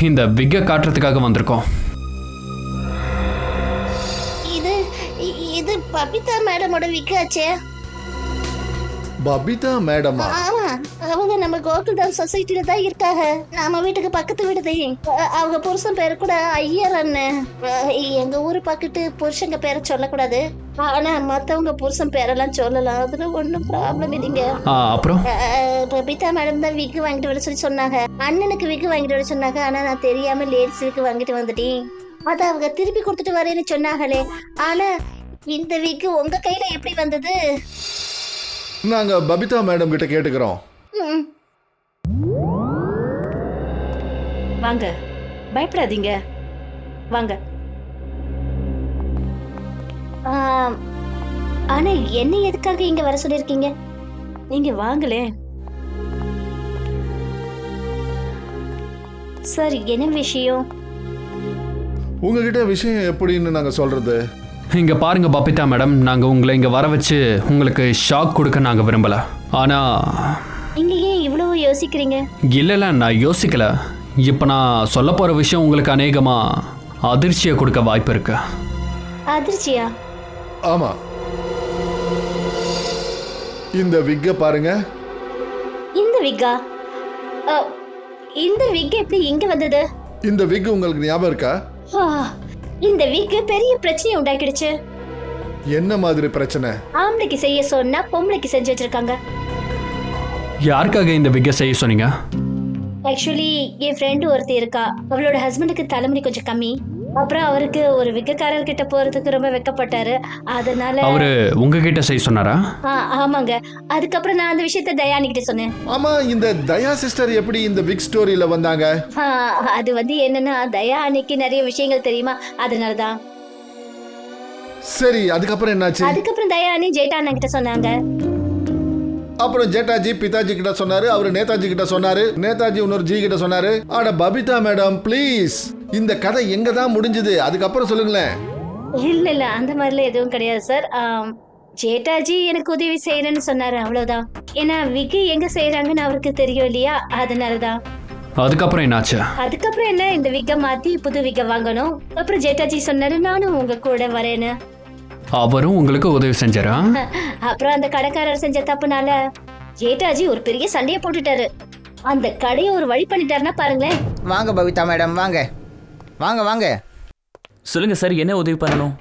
இந்த விக்கை காட்டுறதுக்காக வந்திருக்கோம். இது இது பபிதா மேடமோட விக்காச்சே. பபிதா மேடமா? ஆமா, அவங்க நம்ம கோகுல்தாம் சொசைட்டில தான் இருக்காங்க. நம்ம வீட்டுக்கு பக்கத்து வீடுதே. அவங்க புருஷன் பேரு கூட ஐயர் அண்ணன். எங்க ஊரு பக்கத்து புருஷங்க பேரை சொல்லக்கூடாது, ஆனா மத்தவங்க புருஷன் பேரெல்லாம் சொல்லலாம். அதுல ஒன்றும் ப்ராப்ளம் இல்லைங்க. அப்புறம் பபிதா மேடம் தான் விக்கு வாங்கிட்டு வர சொல்லி சொன்னாங்க. அண்ணனுக்கு விக்கு வாங்கிட்டு வர சொன்னாங்க. ஆனா நான் தெரியாம லேடிஸ் விக்கு வாங்கிட்டு வந்துட்டேன். அத அவங்க திருப்பி கொடுத்துட்டு வரேன்னு சொன்னாங்களே. ஆனா இந்த விக்கு உங்க கையில எப்படி வந்தது? நாங்க பபிதா மேடம் கிட்ட கேட்டுக்கிறோம். வாங்க, பயப்படாதீங்க, வாங்க. ஆனா என்ன எதுக்காக இங்க வர சொல்லிருக்கீங்க? நீங்க வாங்களே. சார், என்ன விஷயம்? உங்ககிட்ட விஷயம் எப்படின்னு நாங்க சொல்றது? இங்க பாருங்க பபிதா மேடம், நாங்க உங்களை இங்க வர வச்சு உங்களுக்கு ஷாக் கொடுக்க நாங்க விரும்பல. ஆனா நீங்க ஏன் இவ்வளவு யோசிக்கிறீங்க? இல்ல, நான் யோசிக்கல. இப்ப நான் சொல்ல போற விஷயம் உங்களுக்கு அநேகமா அதிர்ச்சியை கொடுக்க வாய்ப்பு இருக்கு. அதிர்ச்சியா? ஆமா, இந்த விக்க பாருங்க. இந்த விக்கா? இந்த விக் எப்படி இங்க வந்தது? இந்த விக் உங்களுக்கு ஞாபகம் இருக்கா? இந்த விக்கு பெரிய பிரச்சனையை உண்டாக்கிடுச்சு. என்ன மாதிரி பிரச்சனை? ஆம்பளைக்கு செய்ய சொன்னா பொம்பளைக்கு செஞ்சு வச்சிருக்காங்க. யாருக்காக இந்த விக்கை செய்ய சொன்னீங்க? ஆக்சுவலி என் ஃப்ரெண்டு ஒருத்தி இருக்கா. அவளோட ஹஸ்பண்டுக்கு தலைமுடி கொஞ்சம் கம்மி. அப்புறம் அவருக்கு ஒரு விக்கக்காரர்கிட்ட போறதுக்கு ரொம்ப வெக்கப்பட்டாரு. அதனால அவரு உங்ககிட்ட செய்ய சொன்னாரா? ஆமாங்க. அதுக்கப்புறம் நான் அந்த விஷயத்த தயானி கிட்ட சொன்னேன். ஆமா, இந்த தயா சிஸ்டர் எப்படி இந்த விக் ஸ்டோரியில வந்தாங்க? அது வந்து என்னன்னா, தயா அன்னைக்கு நிறைய விஷயங்கள் தெரியுமா, அதனாலதான். சரி, அதுக்கப்புறம் என்னாச்சு? அதுக்கப்புறம் தயானி ஜெயிட்டா அண்ணா கிட்ட சொன்னாங்க. அப்புறம் ஜேட்டாஜி பிதாஜி கிட்ட சொன்னாரு, அவரு நேதாஜி கிட்ட சொன்னாரு, நேதாஜி இன்னொரு ஜி கிட்ட சொன்னாரு. ஆனா பபிதா மேடம் ப்ளீஸ், இந்த கதை எங்க தான் முடிஞ்சது? அதுக்கப்புறம் சொல்லுங்களேன். இல்ல அந்த மாதிரிலாம் எதுவும் கிடையாது சார். ஜேட்டாஜி எனக்கு உதவி செய்யறேன்னு சொன்னாரு, அவ்வளவுதான். ஏன்னா விக்கி எங்க செய்யறாங்கன்னு அவருக்கு தெரியும் இல்லையா, அதனாலதான். அதுக்கப்புறம் என்னாச்சு? அதுக்கப்புறம் என்ன, இந்த விக்க மாத்தி புது விக்க வாங்கணும். அப்புறம் ஜேட்டாஜி சொன்னாரு நானும் உங்க கூட வரேன்னு. அவரும் உங்களுக்கு உதவி செஞ்சாரா? அப்புறம் அந்த கடைக்காரர் செஞ்ச தப்புனால ஜேட்டாஜி ஒரு பெரிய சண்டையை போட்டுட்டாரு. அந்த கடையை ஒரு வழி பண்ணிட்டாருன்னா பாருங்களேன். வாங்க பபிதா மேடம், வாங்க வாங்க வாங்க. சொல்லுங்க சார், என்ன உதவி பண்ணணும்?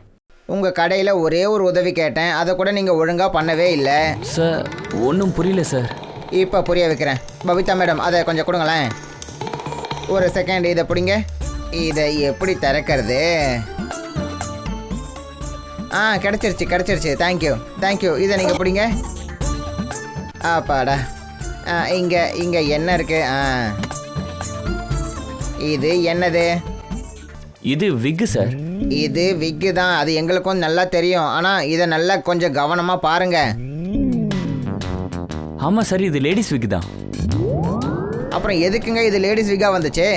உங்கள் கடையில் ஒரே ஒரு உதவி கேட்டேன், அதை கூட நீங்கள் ஒழுங்காக பண்ணவே இல்லை சார். ஒன்றும் புரியல சார். இப்போ புரிய வைக்கிறேன். பபிதா மேடம், அதை கொஞ்சம் கொடுங்களேன். ஒரு செகண்ட், இதை பிடிங்க. இதை எப்படி திறக்கிறது? கிடச்சிருச்சு. தேங்க்யூ. இதை நீங்கள் பிடிங்க. ஆப்பாடா. இங்கே என்ன இருக்கு? இது என்னது? இது விக்கு சார். இது விக்கு தான், அது எங்களுக்கும் நல்லா தெரியும். ஆனால் இதை நல்லா கொஞ்சம் கவனமாக பாருங்க. ஆமாம் சார், இது லேடிஸ் விக்கு தான். அப்புறம் எதுக்குங்க இது லேடிஸ் விக்கா வந்துச்சு?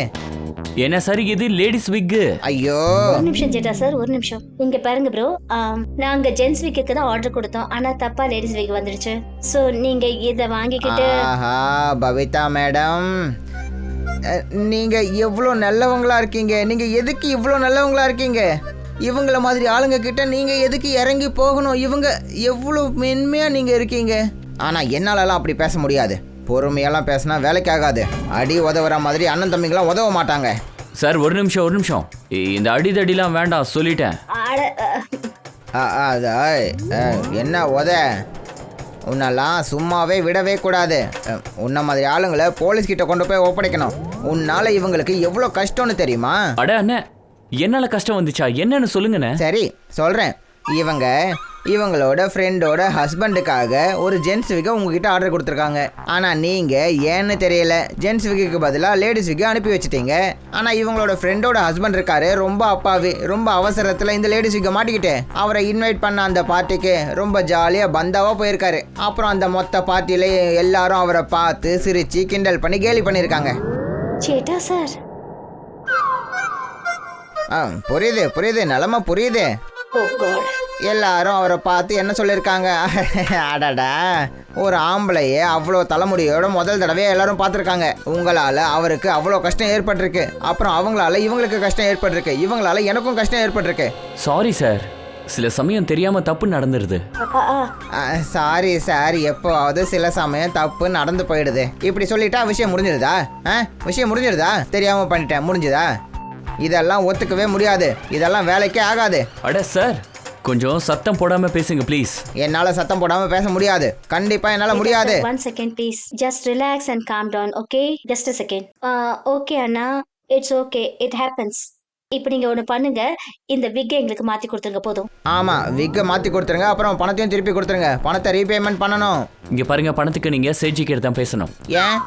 என்ன சார், இது லேடிஸ் விக்கு. ஐயோ, ஒரு நிமிஷம் ஜெட்டா சார், ஒரு நிமிஷம். இங்க பாருங்க ப்ரோ, நாங்க ஜென்ஸ் விக்கு தான் ஆர்டர் கொடுத்தோம். ஆனா தப்பா லேடிஸ் விக் வந்துருச்சு. சோ நீங்க இதை வாங்கிக்கிட்டு. ஆஹா பபிதா மேடம், நீங்க எவ்வளோ நல்லவங்களா இருக்கீங்க. நீங்க எதுக்கு இவ்வளோ நல்லவங்களா இருக்கீங்க? இவங்கள மாதிரி ஆளுங்க கிட்ட நீங்க எதுக்கு இறங்கி போகணும்? இவங்க எவ்வளோ மென்மையா நீங்க இருக்கீங்க. ஆனா என்னாலலாம் அப்படி பேச முடியாது. பொறுமையெல்லாம் பேசினா வேலைக்கு ஆகாது. அடி உதவுற மாதிரி அண்ணன் தம்பிங்களாம் உதவ மாட்டாங்க. சார் ஒரு நிமிஷம். இந்த அடிதடிலாம் வேண்டாம் சொல்லிட்டேன். என்ன உத? உன்னெல்லாம் சும்மாவே விடவே கூடாது. உன்ன மாதிரி ஆளுங்களை போலீஸ்கிட்ட கொண்டு போய் ஒப்படைக்கணும். உன்னால இவங்களுக்கு எவ்வளோ கஷ்டம்னு தெரியுமா? அட அண்ணே, என்னால கஷ்டம் வந்துச்சா? என்னன்னு சொல்லுங்கண்ணே. சரி சொல்கிறேன். இவங்களோட ஃப்ரெண்டோட ஹஸ்பண்டுக்காக ஒரு ஜென்ஸ் விக்கை உங்ககிட்ட ஆர்டர் கொடுத்துருக்காங்க. ஆனால் நீங்கள் ஏன்னு தெரியல ஜென்ஸ் விக்கு பதிலாக லேடிஸ் விக்கை அனுப்பி வச்சுட்டீங்க. ஆனால் இவங்களோட ஃப்ரெண்டோட ஹஸ்பண்ட் இருக்காரு, ரொம்ப அப்பாவி, ரொம்ப அவசரத்தில் இந்த லேடிஸ் விக்கை மாட்டிக்கிட்டு அவரை இன்வைட் பண்ண அந்த பார்ட்டிக்கு ரொம்ப ஜாலியாக பந்தாவாக போயிருக்காரு. அப்புறம் அந்த மொத்த பார்ட்டியில எல்லாரும் அவரை பார்த்து சிரித்து கிண்டல் பண்ணி கேலி பண்ணியிருக்காங்க. சேட்டா சார். புரியுது நிலமை புரியுது. ஓ காட். எல்லாரும் அவரை பார்த்து என்ன சொல்லியிருக்காங்க, அடடா ஒரு ஆம்பளையே அவ்வளோ தலைமுடியோட முதல் தடவையாக எல்லாரும் பார்த்துருக்காங்க. உங்களால் அவருக்கு அவ்வளோ கஷ்டம் ஏற்பட்டிருக்கு, அப்புறம் அவங்களால இவங்களுக்கு கஷ்டம் ஏற்பட்டிருக்கு, இவங்களால எனக்கும் கஷ்டம் ஏற்பட்டிருக்கு. சாரி சார், சில சமயம் தெரியாம தப்பு நடந்துருது. சாரி சார், எப்போவாவது சில சமயம் தப்பு நடந்து போயிடுது. இப்படி சொல்லிட்டா விஷயம் முடிஞ்சிடுதா? விஷயம் முடிஞ்சிடுதா? தெரியாமல் பண்ணிட்டேன், முடிஞ்சுதா? இதெல்லாம் ஒத்துக்கவே முடியாது, இதெல்லாம் வேலைக்கே ஆகாது. அட சார், கொஞ்சம் சத்தம் போடாம பேசுங்க ப்ளீஸ். என்னால சத்தம் போடாம பேச முடியாது, கண்டிப்பா என்னால முடியாது. One second please, just relax and calm down, okay? Just a second. Okay Anna, it's okay, it happens. இப்போ நீங்க ஒன்று பண்ணுங்க, இந்த விக்கை எங்களுக்கு மாற்றி கொடுத்துருங்க போதும். ஆமாம், விக்கை மாற்றி கொடுத்துருங்க, அப்புறம் பணத்தையும் திருப்பி கொடுத்துருங்க. பணத்தை ரீபேமெண்ட் பண்ணணும். இங்கே பாருங்க, பணத்துக்கு நீங்கள் சேட்ஜிக்கிட்ட தான் பேசணும். ஏன்?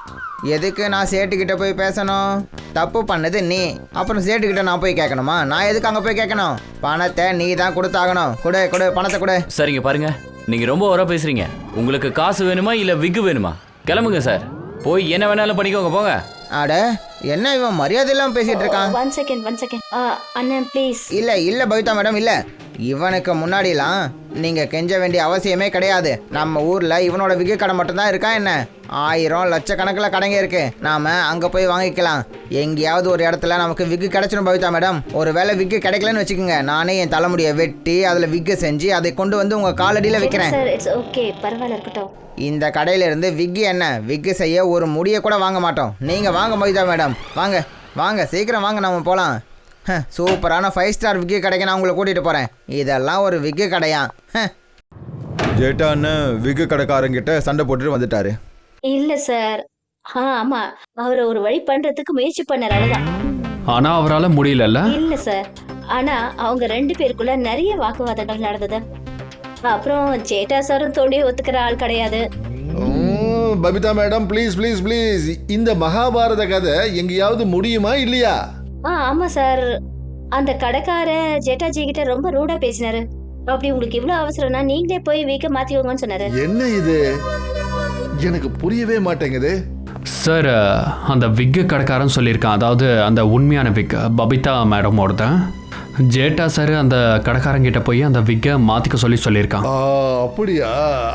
எதுக்கு நான் சேட்டுக்கிட்ட போய் பேசணும்? தப்பு பண்ணது நீ, அப்புறம் சேட்டுக்கிட்ட நான் போய் கேட்கணுமா? நான் எதுக்கு அங்கே போய் கேட்கணும்? பணத்தை நீ தான் கொடுத்தாகணும். கொடு பணத்தை கொடு. சரிங்க, பாருங்க நீங்கள் ரொம்ப ஓவரா பேசுகிறீங்க. உங்களுக்கு காசு வேணுமா இல்லை விக்கு வேணுமா? கிளம்புங்க சார், போய் என்ன வேணாலும் பண்ணிக்கோங்க, போங்க. அட என்ன இவன் மரியாதை இல்லாமல் பேசிட்டு இருக்கான். ஒன் செகண்ட் அண்ணன் ப்ளீஸ். இல்லை பவிதா மேடம், இல்லை. இவனுக்கு முன்னாடிலாம் நீங்கள் கெஞ்ச வேண்டிய அவசியமே கிடையாது. நம்ம ஊரில் இவனோட விக்கு கடை மட்டும்தான் இருக்கா என்ன? 1000 லட்சக்கணக்கில் கடைங்க இருக்கு. நாம் அங்கே போய் வாங்கிக்கலாம். எங்கேயாவது ஒரு இடத்துல நமக்கு விக்கு கிடைச்சிடும் பவிதா மேடம். ஒரு வேளை விக்கு கிடைக்கலன்னு வச்சுக்கோங்க, நானே என் தலைமுடியை வெட்டி அதில் விக்கு செஞ்சு அதை கொண்டு வந்து உங்கள் காலடியில் வைக்கிறேன். ஓகே, பரவாயில்ல, இருக்கட்டும். இந்த கடையிலிருந்து விக்கு என்ன, விக்கு செய்ய ஒரு முடியை கூட வாங்க மாட்டோம். நீங்கள் வாங்க பவிதா மேடம், வாங்க சீக்கிரம் வாங்க, நம்ம போகலாம். சூப்பரான 5 ஸ்டார் விக்கு கடைக்கு நான் உங்களை கூட்டிகிட்டு போகிறேன். இதெல்லாம் ஒரு விக்கு கடையா? ஜேட்டான்னு விக்கு கடைக்காரங்கிட்ட சண்டை போட்டுட்டு வந்துட்டாரு. இல்ல சார், ஆமா, அவரை ஒரு வழி பண்றதுக்கு முயற்சி பண்ணார், அவ்வளவுதான். ஆனா அவரால் முடியல. இல்ல சார், ஆனா அவங்க 2 பேருக்குள்ள நிறைய வாக்குவாதங்கள் நடந்தது. அப்புறம் சேட்டா சாரும் தோண்டி ஒத்துக்கிற ஆள் கிடையாது. பபிதா மேடம், ப்ளீஸ், இந்த மகாபாரத கதை எங்கேயாவது முடியுமா இல்லையா? ஆமா சார், அந்த கடைக்கார ஜேட்டாஜி கிட்ட ரொம்ப ரூடா பேசினாரு. அப்படி உங்களுக்கு இவ்வளவு அவசரம்னா நீங்களே போய் வீக்க மாத்திக்கோங்கன்னு சொன்னாரு. என்ன இது, எனக்கு புரியவே மாட்டேங்குது சார். அந்த விக்கு கடைக்காரன் சொல்லியிருக்கான், அதாவது அந்த உண்மையான விக் பபிதா மேடமோட தான். ஜேட்டா சார் அந்த கடைக்காரங்கிட்ட போய் அந்த விக்கை மாற்றிக்க சொல்லியிருக்கான். அப்படியா?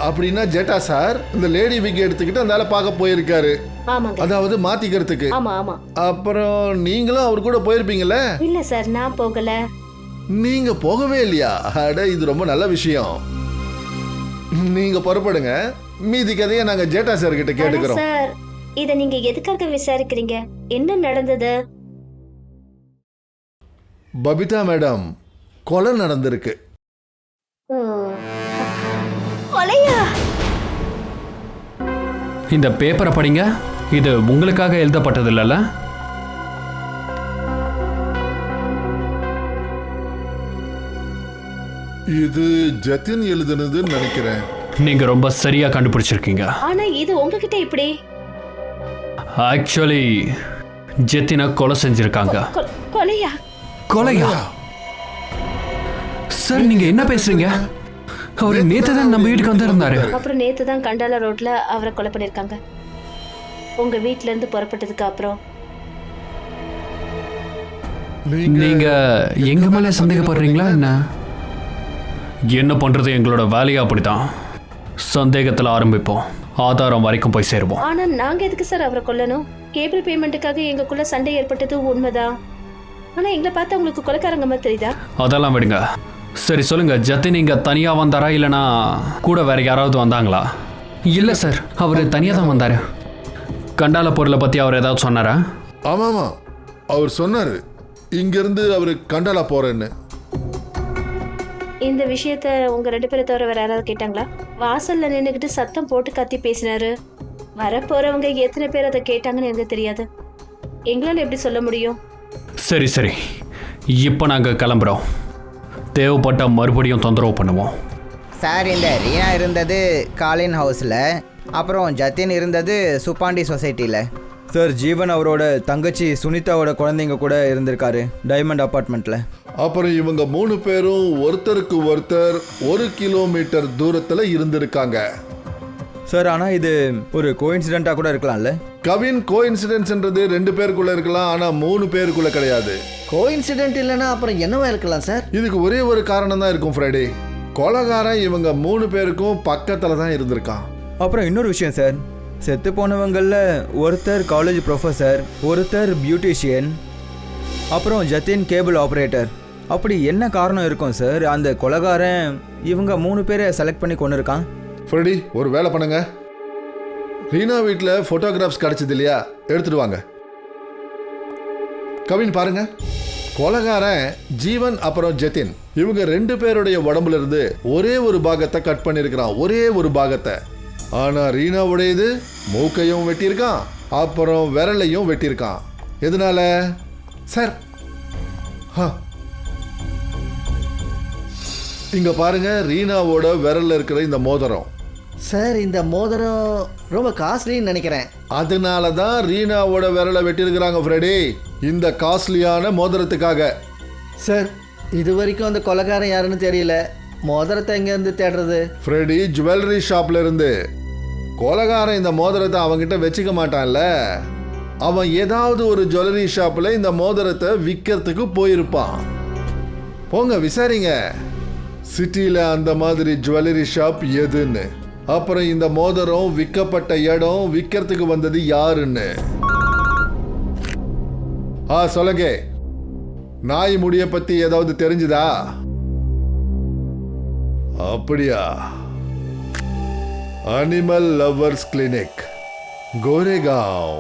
அப்படின்னா ஜேட்டா சார் இந்த லேடி விக் எடுத்துக்கிட்டு அந்த ஆளை பார்க்க போயிருக்காரு, அதாவது மாத்திக்கிறதுக்கு. அப்புறம் நீங்களும் அவர் கூட போயிருப்பீங்கல்ல? இல்ல சார், நான் போகல. நீங்க போகவே இல்லையா? அட, இது ரொம்ப நல்ல விஷயம். நீங்க புறப்படுங்க, மீதி கதையை நாங்க ஜேட்டா சார் கிட்ட கேட்டுக்கிறோம். சார், இத நீங்க எதுக்காக விசாரிக்கிறீங்க? என்ன நடந்தது? பபிதா மேடம், கொலை நடந்திருக்கு. கொலையா? இந்த பேப்பரை படிங்க, இது உங்களுக்காக எழுதப்பட்டது இல்லைல்ல? இது ஜத்தின் எழுதுனதுன்னு நினைக்கிறேன். நீங்க ரொம்ப சரியா கண்டுபிடிச்சிருக்கீங்க. ஆனா இது உங்ககிட்ட இப்படி? ஆக்சுவலி ஜத்தினை கொலை செஞ்சிருக்காங்க. கொலையா? சார் நீங்க என்ன பேசுறீங்க? அவரு நேத்து தான் நம்ம வீட்டுக்கு வந்திருந்தாரு. அப்புறம் நேத்து தான் கண்டால ரோட்ல அவரை கொலை பண்ணிருக்காங்க. உங்க வீட்ல இருந்து புறப்பட்டதுக்கு அப்புறம். நீங்க எங்க மேல சந்தேகப்படுறீங்களா என்ன? என்ன பண்றது, எங்களோட வேலையா அப்படித்தான். சந்தேகத்துல ஆரம்பிப்போம், ஆதாரம் வரைக்கும் போய் சேருவோம். ஆனா நாங்க எதுக்கு சார் அவரை கொல்லணும்? கேபிள் பேமெண்ட்டுக்காக எங்களுக்குள்ள சண்டை ஏற்பட்டது உண்மைதான். ஆனா எங்களை பார்த்தா உங்களுக்கு கொலைக்காரங்க மாதிரி தெரியுதா? அதெல்லாம் விடுங்க. சரி சொல்லுங்க, ஜத்தின் இங்க தனியா வந்தாரா இல்லைனா கூட வேற யாராவது வந்தாங்களா? இல்ல சார், அவர் தனியா தான் வந்தாரு. கண்டால பொருளை பத்தி அவர் ஏதாவது சொன்னாரா? ஆமாமா, அவர் சொன்னாரு இங்கிருந்து அவர் கண்டாலா போறேன்னு. இந்த விஷயத்த உங்க 2 பேரை தவிர வேற யாராவது கேட்டாங்களா? வாசல்ல நின்னுக்கிட்டு சத்தம் போட்டு கத்தி பேசினாரு. வரப்போறவங்க எத்தனை பேர் அதை கேட்டாங்கன்னு எனக்கு தெரியாது. எங்களால எப்படி சொல்ல முடியும்? சரி இப்போ நாங்கள் கிளம்புறோம். தேவைப்பட்ட மறுபடியும் தொந்தரவு பண்ணுவோம். சார், இந்த ரீனா இருந்தது காலின் ஹவுஸில், அப்புறம் ஜத்தின் இருந்தது சுப்பாண்டி சொசைட்டியில். சார், ஜீவன் அவரோட தங்கச்சி சுனிதாவோட குழந்தைங்க கூட இருந்திருக்காரு டைமண்ட் அப்பார்ட்மெண்ட்டில். அப்புறம் இவங்க 3 பேரும் ஒருத்தருக்கு ஒருத்தர் 1 கிலோமீட்டர் தூரத்தில் இருந்திருக்காங்க. சார், ஆனால் இது ஒரு கோஇன்சிடென்ட்டாக கூட இருக்கலாம்ல? கவின், கோஇன்சிடென்ட்ஸ்ன்றது 2 பேருக்குள்ள இருக்கலாம், ஆனால் 3 பேருக்குள்ள கிடையாது. கோஇன்சிடென்ட் இல்லைன்னா அப்புறம் என்னவா இருக்கலாம் சார்? இதுக்கு ஒரே ஒரு காரணம் தான் இருக்கும் ஃப்ரைடே. கொலைகாரன் இவங்க 3 பேருக்கும் பக்கத்தில் தான் இருந்திருக்கான். அப்புறம் இன்னொரு விஷயம் சார், செத்து போனவங்களில் ஒருத்தர் காலேஜ் ப்ரொஃபஸர், ஒருத்தர் பியூட்டிஷியன், அப்புறம் ஜத்தின் கேபிள் ஆப்ரேட்டர். அப்படி என்ன காரணம் இருக்கும் சார் அந்த கொலைகாரன் இவங்க 3 பேரை செலக்ட் பண்ணி கொண்டு இருக்கான்? ஃப்ரெடி, ஒரு வேலை பண்ணுங்க. ரீனா வீட்டில் ஃபோட்டோகிராஃப்ஸ் கிடச்சது இல்லையா, எடுத்துட்டு வாங்க. கவின் பாருங்க, கொலைகாரன் ஜீவன் அப்புறம் ஜத்தின் இவங்க 2 பேருடைய உடம்புல இருந்து ஒரே ஒரு பாகத்தை கட் பண்ணியிருக்கிறான், ஒரே ஒரு பாகத்தை. ஆனால் ரீனாவுடையது மூக்கையும் வெட்டியிருக்கான், அப்புறம் விரலையும் வெட்டியிருக்கான். எதனால சார்? இங்க பாருங்க, ரீனாவோட விரல்ல இருக்கிற இந்த மோதிரம். சார், இந்த மோதிரம் ரொம்ப காஸ்ட்லின்னு நினைக்கிறேன். அதனால தான் ரீனாவோட விரலை வெட்டியிருக்கிறாங்க ஃப்ரெடி, இந்த காஸ்ட்லியான மோதிரத்துக்காக. சார், இது வரைக்கும் அந்த கொலைகாரன் யாருன்னு தெரியல. மோதிரத்தை எங்கேருந்து தேடுறது? ஃப்ரெடி, ஜுவல்லரி ஷாப்ல இருந்து. கொலைகாரன் இந்த மோதிரத்தை அவன்கிட்ட வச்சுக்க மாட்டான்ல, அவன் ஏதாவது ஒரு ஜுவல்லரி ஷாப்ல இந்த மோதிரத்தை விற்கிறதுக்கு போயிருப்பான். போங்க விசாரிங்க சிட்டியில் அந்த மாதிரி ஜுவல்லரி ஷாப் எதுன்னு, அப்புறம் இந்த மோதிரம் விற்கப்பட்ட இடம், விற்கிறதுக்கு வந்தது யாருன்னு. சொல்லுங்க, நாய் முடிய பத்தி ஏதாவது தெரிஞ்சுதா? அப்படியா? Animal lovers clinic, Goregaon.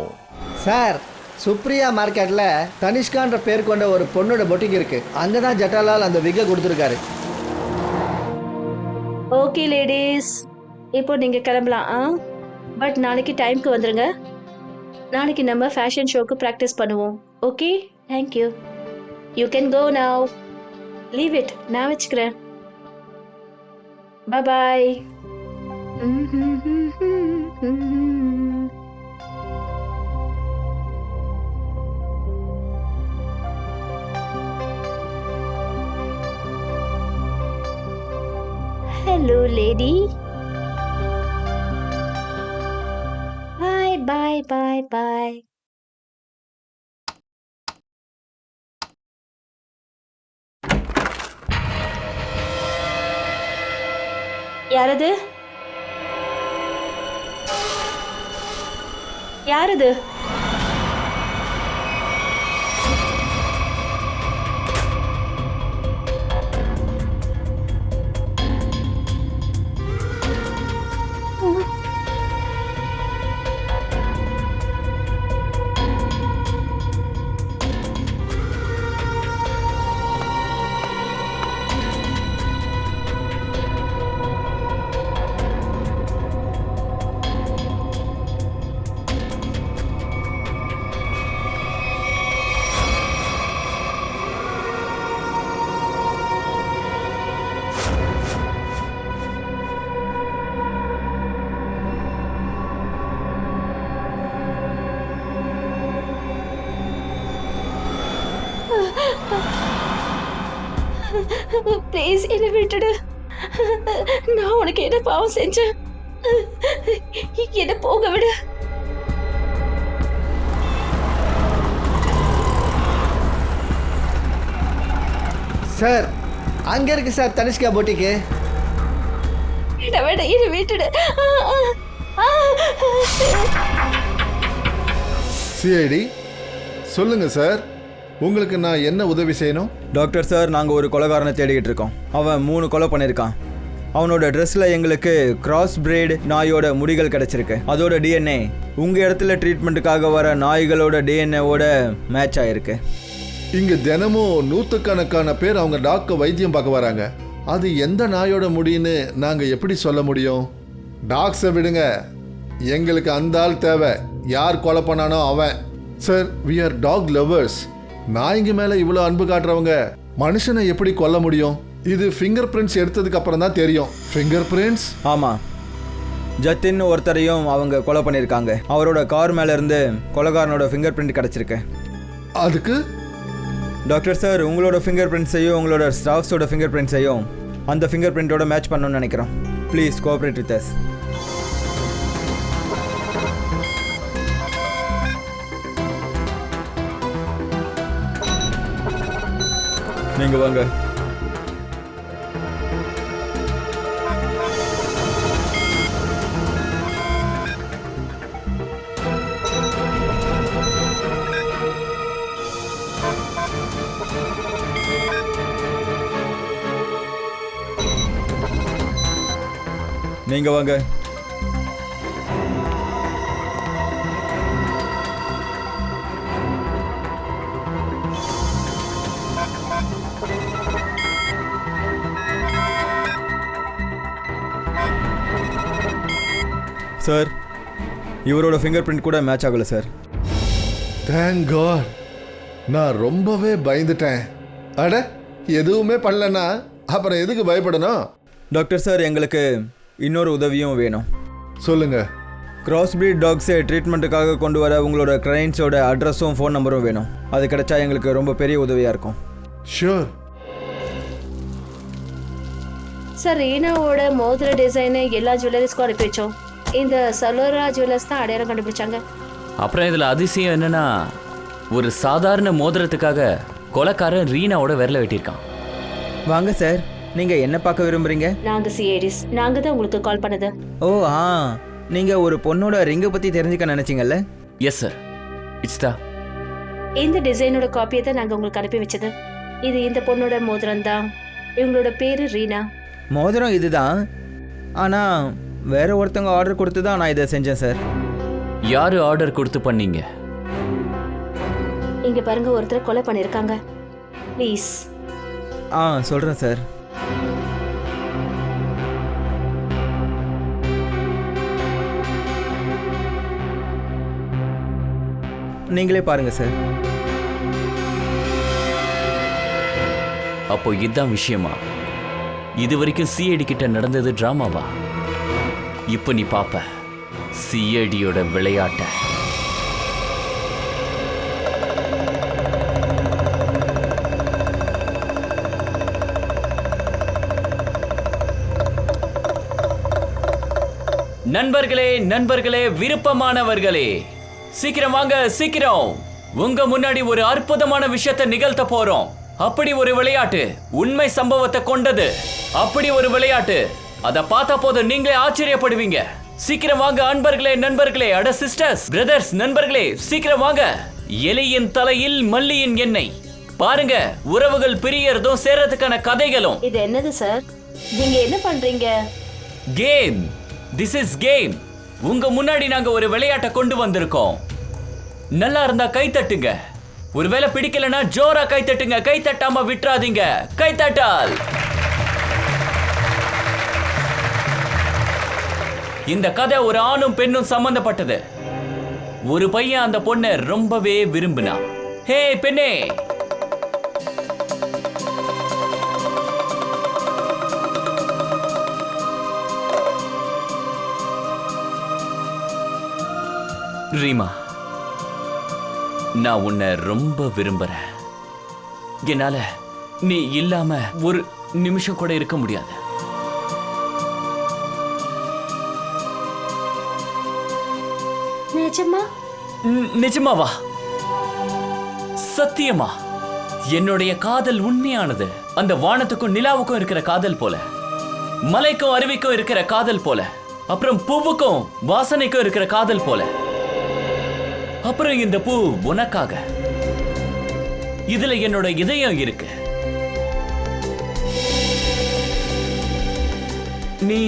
Sir, Supriya மார்க்கெட்டில் தனிஷ்கான்ற பேர் கொண்ட ஒரு பொண்ணோட பொட்டிக் இருக்கு. அங்கே தான் ஜட்டாலால் அந்த விகை கொடுத்துருக்காரு. ஓகே லேடிஸ், இப்போ நீங்கள் கிளம்பலாம். பட் நாளைக்கு டைம்க்கு வந்துடுங்க. நாளைக்கு நம்ம ஃபேஷன் ஷோக்கு ப்ராக்டிஸ் பண்ணுவோம். Okay, thank you. You can go now. Leave it, நான் வச்சுக்கிறேன். பாய். Hello, lady. Bye, bye, bye, bye. யாரது? யாரது? ப்ளீஸ் என்னை விட்டுடு. நான் உனக்கு என்ன பாவம் செஞ்சேன்? என்ன போக விடு. சார், அங்கே இருக்கு சார் தனிஷ்கா பொட்டிக்கு. வேண்டாம், என்னை விட்டுடு. சிஐடி சொல்லுங்க சார், உங்களுக்கு நான் என்ன உதவி செய்யணும்? டாக்டர் சார், நாங்கள் ஒரு கொலைகாரனை தேடிக்கிட்டு இருக்கோம். அவன் 3 கொலை பண்ணியிருக்கான். அவனோட ட்ரெஸ்ஸில் எங்களுக்கு கிராஸ் பிரீட் நாயோட முடிகள் கிடச்சிருக்கு. அதோட டிஎன்ஏ உங்கள் இடத்துல ட்ரீட்மெண்ட்டுக்காக வர நாய்களோட டிஎன்ஏவோட மேட்ச் ஆகிருக்கு. இங்கே தினமும் 100கணக்கான பேர் அவங்க டாக்டர் வைத்தியம் பார்க்க வராங்க. அது எந்த நாயோட முடின்னு நாங்கள் எப்படி சொல்ல முடியும்? டாக்ஸை விடுங்க, எங்களுக்கு அந்த ஆள் தேவை. யார் கொலை பண்ணானோ அவன். Sir, we are dog lovers. நாய்ங்க மேலே இவ்வளோ அன்பு காட்டுறவங்க மனுஷனை எப்படி கொல்ல முடியும்? இது ஃபிங்கர் பிரிண்ட்ஸ் எடுத்ததுக்கு அப்புறம் தான் தெரியும். Finger prints? ஆமாம், ஜத்தின் ஒருத்தரையும் அவங்க கொலை பண்ணியிருக்காங்க. அவரோட கார் மேலே இருந்து கொலைகாரனோட ஃபிங்கர் பிரிண்ட் கிடச்சிருக்கு. அதுக்கு டாக்டர் சார், உங்களோட ஃபிங்கர் பிரிண்ட்ஸையும் உங்களோட ஸ்டாஃப்ஸோட ஃபிங்கர் பிரிண்ட்ஸையும் அந்த ஃபிங்கர் பிரிண்ட்டோட மேட்ச் பண்ணணும்னு நினைக்கிறோம். Please cooperate with us. நீங்கள் வாங்க. நீங்க வாங்க. சார், இவரோட ஃபிங்கர் பிரிண்ட் கூட மேட்ச் ஆகலை சார். Thank God. நான் ரொம்பவே பயந்துட்டேன். அட, எதுவுமே பண்ணலன்னா அப்புறம் எதுக்கு பயப்படணும்? டாக்டர் சார், எங்களுக்கு இன்னொரு உதவியும் வேணும். சொல்லுங்க. கிராஸ் பிரீட் டாக்ஸை ட்ரீட்மெண்ட்டுக்காக கொண்டு வர உங்களோட கிளைண்ட்ஸோட அட்ரஸும் ஃபோன் நம்பரும் வேணும். அது கிடைச்சா எங்களுக்கு ரொம்ப பெரிய உதவியாக இருக்கும். ஷூர். சார், ரீனாவோட மோதிர டிசைனு எல்லா ஜுவல்லரிஸ்க்கும் அனுப்பி வச்சோம். இந்த சலோரா ஜுவல்லர்ஸ் தான் அடையாளம் கண்டுபிடிச்சாங்க. அப்புறம் இதில் அதிசயம் என்னன்னா, ஒரு சாதாரண மோதிரத்துக்காக கொலைக்காரன் ரீனாவோட விரல வெட்டியிருக்கான். வாங்க சார், நீங்கள் என்ன பார்க்க விரும்புகிறீங்க? நாங்க சிஐடிஸ். நாங்க தான் உங்களுக்கு கால் பண்ணது. ஓ ஆ, நீங்கள் ஒரு பொண்ணோட ரிங்கை பற்றி தெரிஞ்சுக்க நினச்சிங்கல்ல? எஸ் சார், இட்ஸ் தா. இந்த டிசைனோட காப்பியை தான் நாங்க உங்களுக்கு அனுப்பி வச்சது. இது இந்த பொண்ணோட மோதிரம் தான். இவங்களோட பேரு ரீனா. மோதிரம் இதுதான், ஆனால் வேற ஒருத்தவங்க ஆர்டர் கொடுத்து தான் நான் இதை செஞ்சேன் சார். யாரு ஆர்டர் கொடுத்து பண்ணீங்க? இங்க பாருங்க, ஒருத்தர் கொலை பண்ணிருக்காங்க. ப்ளீஸ். சொல்கிறேன் சார். நீங்களே பாருங்க சார். அப்போ இதுதான் விஷயமா? இது வரைக்கும் சிஐடி கிட்ட நடந்தது டிராமாவா? இப்போ நீ பாப்ப சிஐடியோட விளையாட்ட. நண்பர்களே, நண்பர்களே, விருப்பமானவர்களே, சீக்கிரம் வாங்க, சீக்கிரம். உங்க முன்னாடி ஒரு அற்புதமான விஷயத்தை நிகழ்த்த போறோம். அப்படி ஒரு விளையாட்டு, உண்மை சம்பவத்தை கொண்டது. அப்படி ஒரு விளையாட்டு, அதை பார்த்த போது நீங்களே ஆச்சரியப்படுவீங்க. சீக்கிரம் வாங்க அன்பர்களே, நண்பர்களே, அட சிஸ்டர்ஸ், பிரதர்ஸ், நண்பர்களே, சீக்கிரம் வாங்க. எலியின் தலையில் மல்லியின் எண்ணெய். பாருங்க, உறவுகள் பிரியறதும் சேர்றதுக்கான கதைகளும். இது என்னது சார்? நீங்க என்ன பண்றீங்க? கேம். This is game. உங்க முன்னாடி நாங்க ஒரு விளையாட்டை கொண்டு வந்திருக்கோம். நல்லா இருந்தா கை தட்டுங்க. ஒருவேளை பிடிக்கலனா ஜோரா கை தட்டுங்க. கை தட்டாம விட்டுறாதீங்க. கை தட்டால். இந்த கதை ஒரு ஆணும் பெண்ணும் சம்பந்தப்பட்டது. ஒரு பையன் அந்த பொண்ணை ரொம்பவே விரும்பினான். ஹே பெண்ணே, ரீமா, நான் உன்னை ரொம்ப விரும்புறேன். என்னால நீ இல்லாம ஒரு நிமிஷம் கூட இருக்க முடியாது. நிஜமா? நிஜமாவா? சத்தியமா? என்னுடைய காதல் உண்மையானது. அந்த வானத்துக்கும் நிலாவுக்கும் இருக்கிற காதல் போல, மலைக்கும் அருவிக்கும் இருக்கிற காதல் போல, அப்புறம் பூவுக்கும் வாசனைக்கும் இருக்கிற காதல் போல. அப்புறம் இந்த பூ உனக்காக. இதுல என்னோட இதயம் இருக்கு. நீ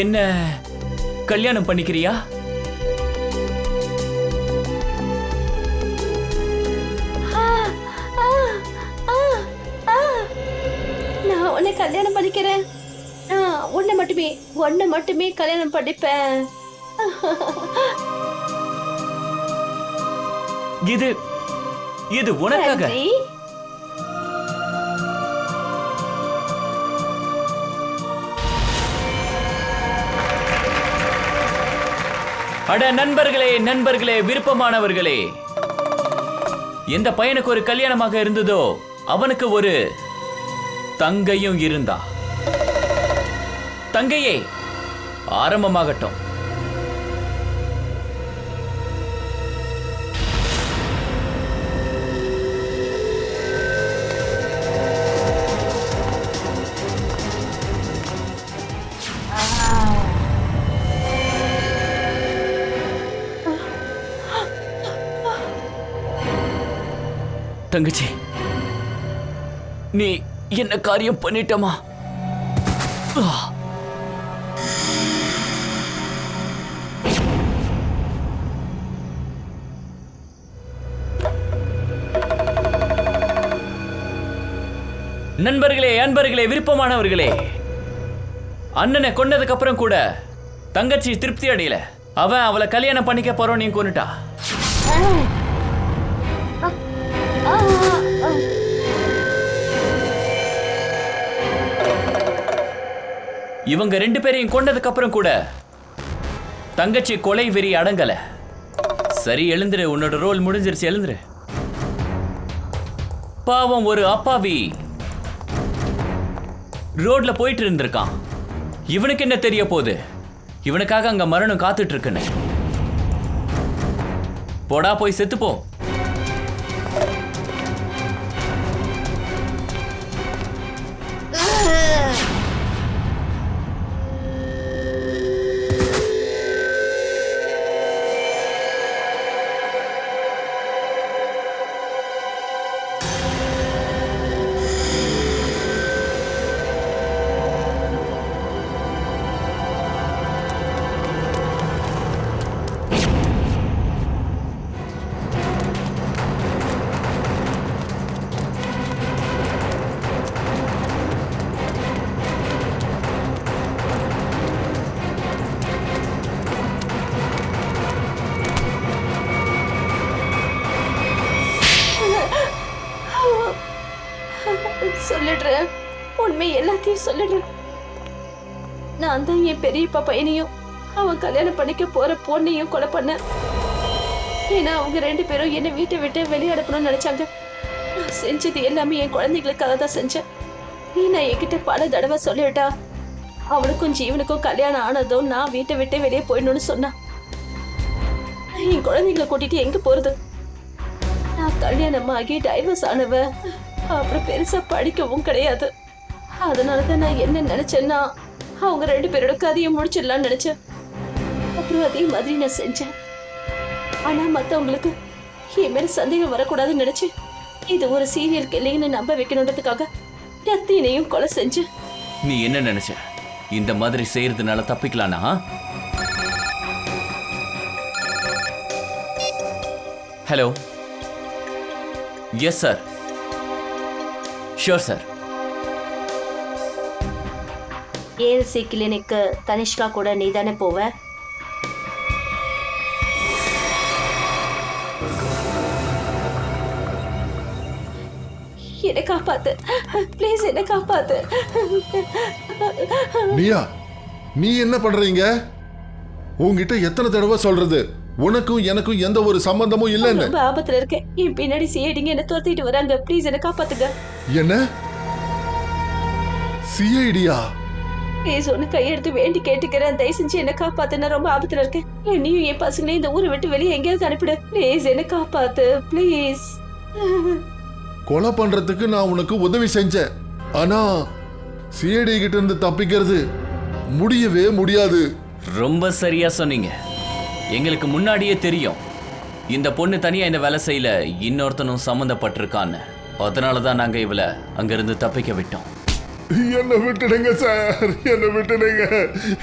என்ன கல்யாணம் பண்ணிக்கிறியா? நான் உன்னை கல்யாணம் பண்ணிக்கிறேன். உன்னை மட்டுமே கல்யாணம் பண்ணிப்பேன். இது உனக்காக. அட நண்பர்களே நண்பர்களே, விருப்பமானவர்களே, எந்த பையனுக்கு ஒரு கல்யாணமாக இருந்ததோ அவனுக்கு ஒரு தங்கையும் இருந்தா. தங்கையே, ஆரம்பமாகட்டும். தங்கச்சி, நீ என்ன காரியம் பண்ணிட்டமா? நண்பர்களே, அன்பர்களே, விருப்பமானவர்களே, அண்ணனை கொன்னதுக்கு அப்புறம் கூட தங்கச்சி திருப்தி அடையல. அவன் அவளை கல்யாணம் பண்ணிக்க போறோம் நீ கொன்னுட்டா. இவங்க 2 பேரையும் கொண்டதுக்கு அப்புறம் கூட தங்கச்சி கொலை வெறி அடங்கல. சரி, எழுந்துரு, உன்னோட ரோல் முடிஞ்சிருச்சு, எழுந்துரு. பாவம், ஒரு அப்பாவி ரோட்ல போயிட்டு இருந்திருக்கான். இவனுக்கு என்ன தெரிய போகுது? இவனுக்காக அங்க மரணம் காத்துட்டு இருக்குன்னு. போடா, போய் செத்துப்போ. சொல்லிடுறேன், உண்மை எல்லாத்தையும் சொல்லிடுறேன். நான் தான் என் பெரியப்பா பையனையும் அவன் கல்யாணம் பண்ணிக்க போற பொண்ணையும் கொலை பண்ணேன். ஏன்னா அவங்க 2 பேரும் என்னை வீட்டை விட்டு வெளியே அனுப்பணும்னு நினைச்சாங்க. நான் செஞ்சது எல்லாமே என் குழந்தைகளுக்காக தான் செஞ்சேன். நான் என்கிட்ட பல தடவை சொல்லிவிட்டா அவனுக்கும் ஜீவனுக்கும் கல்யாணம் ஆனதும் நான் வீட்டை விட்டு வெளியே போயிடணும்னு சொன்னான். என் குழந்தைங்களை கூட்டிட்டு எங்க போறது? நான் கல்யாணமாகி டைவர்ஸ் ஆனவ, அப்புறம் பெருசா படிக்கவும் கிடையாது. அதனாலதான் நான் என்ன நினைச்சேன்னா அவங்க 2 பேரோட கதையை முடிச்சிடலாம்னு நினைச்சேன். அப்புறம் அதே மாதிரி நான் செஞ்சேன். ஆனா மத்தவங்களுக்கு என் மேல சந்தேகம் வரக்கூடாதுன்னு நினைச்சேன். இது ஒரு சீரியல் கில்லிங்னு நம்ப வைக்கணுன்றதுக்காக ரத்தினையும் கொலை செஞ்சேன். நீ என்ன நினைச்ச? இந்த மாதிரி செய்யறதுனால தப்பிக்கலானா? Hello, yes sir, sure sir. ALC கிளினிக்கு தனிஷ்கா கூட நீ தானே போவ? என்ன காப்பாத்து ப்ளீஸ், என்ன காப்பாத்து. நீயா, நீ என்ன பண்றீங்க? உங்ககிட்ட எத்தனை தடவை சொல்றது உனக்கும் எனக்கும் எந்த ஒரு சம்பந்தமும் இல்லைன்னு? ரொம்ப ஆபத்துல இருக்கேன். என் பின்னாடி சிஐடிங்க என்ன துரத்திட்டு வராங்க. ப்ளீஸ் என்ன காப்பாத்துங்க. என்ன சிஐடியா? ப்ளீஸ் ஒன்னு கையெடுத்து வேண்டி கேட்டுக்கிறேன். தயவு செஞ்சு என்ன காப்பாத்து. நான் ரொம்ப ஆபத்துல இருக்கேன். என்னையும் என் பசங்களையும் இந்த ஊரை விட்டு வெளியே எங்கேயாவது அனுப்பிடு. ப்ளீஸ் என்ன காப்பாத்து ப்ளீஸ். கொலை பண்றதுக்கு நான் உனக்கு உதவி செஞ்சேன். ஆனா சிஐடி கிட்ட இருந்து தப்பிக்கிறது முடியவே முடியாது. ரொம்ப சரியா சொன்னீங்க. எங்களுக்கு முன்னாடியே தெரியும் இந்த பொண்ணு தனியா இந்த வேலை செய்யல, இன்னொருத்தனும் சம்மந்தப்பட்டிருக்கான்னு. அதனாலதான் நாங்க இவளை அங்கிருந்து தப்பிக்க விட்டோம். என்ன விட்டுடுங்க சார், என்ன விட்டுடுங்க,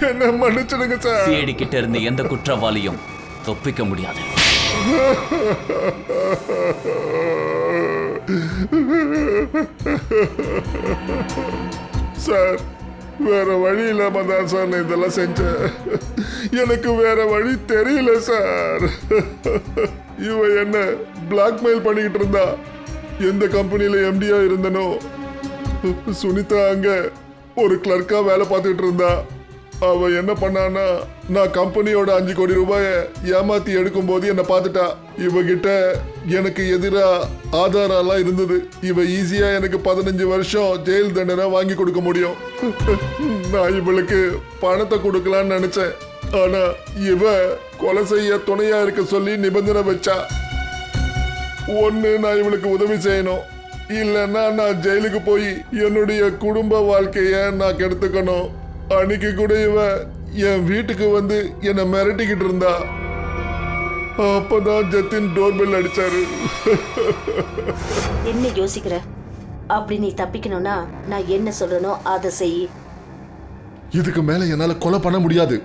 என்ன மன்னிச்சிடுங்க சார். சிஐடி கிட்ட இருந்து எந்த குற்றவாளியும் தப்பிக்க முடியாது. சார், வேற வழி இல்லாம தான் சார் நான் இதெல்லாம் செஞ்சேன். எனக்கு வேற வழி தெரியல சார். இவ என்ன பிளாக்மெயில் பண்ணிக்கிட்டு இருந்தா. எந்த கம்பெனியில எம்டியா இருந்தனோ, சுனிதா அங்க ஒரு கிளர்க்கா வேலை பார்த்துட்டு இருந்தா. அவ என்ன பண்ணான்னா, நான் கம்பெனியோட 5 கோடி ரூபாயை ஏமாத்தி எடுக்கும் போது என்ன பார்த்துட்டா. இவகிட்ட எனக்கு எதிரா ஆதாரம்லாம் இருந்தது. இவ ஈஸியா எனக்கு 15 வருஷம் ஜெயில் தண்டனை வாங்கி கொடுக்க முடியும். நான் இவளுக்கு பணத்தை கொடுக்கலான்னு நினைச்சேன். ஆனா இவ கொலை செய்ய துணையா இருக்க சொல்லி நிபந்தனை வச்சா. ஒண்ணு, நான் இவளுக்கு உதவி செய்யணும், இல்லைன்னா நான் ஜெயிலுக்கு போய் என்னுடைய குடும்ப வாழ்க்கைய நான் கெடுத்துக்கணும். அன்னைக்கு கூட இவ என் வீட்டுக்கு வந்து என்னை மிரட்டிக்கிட்டு இருந்தா. அப்பதான் ஜத்தின் டோர்பெல் அடிச்சாரு. என்ன யோசிக்கிற? அப்படி நீ தப்பிக்கணும்னா நான் என்ன சொல்றனோ அதை செய். இதுக்கு மேல என்னால கொலை பண்ண முடியாது.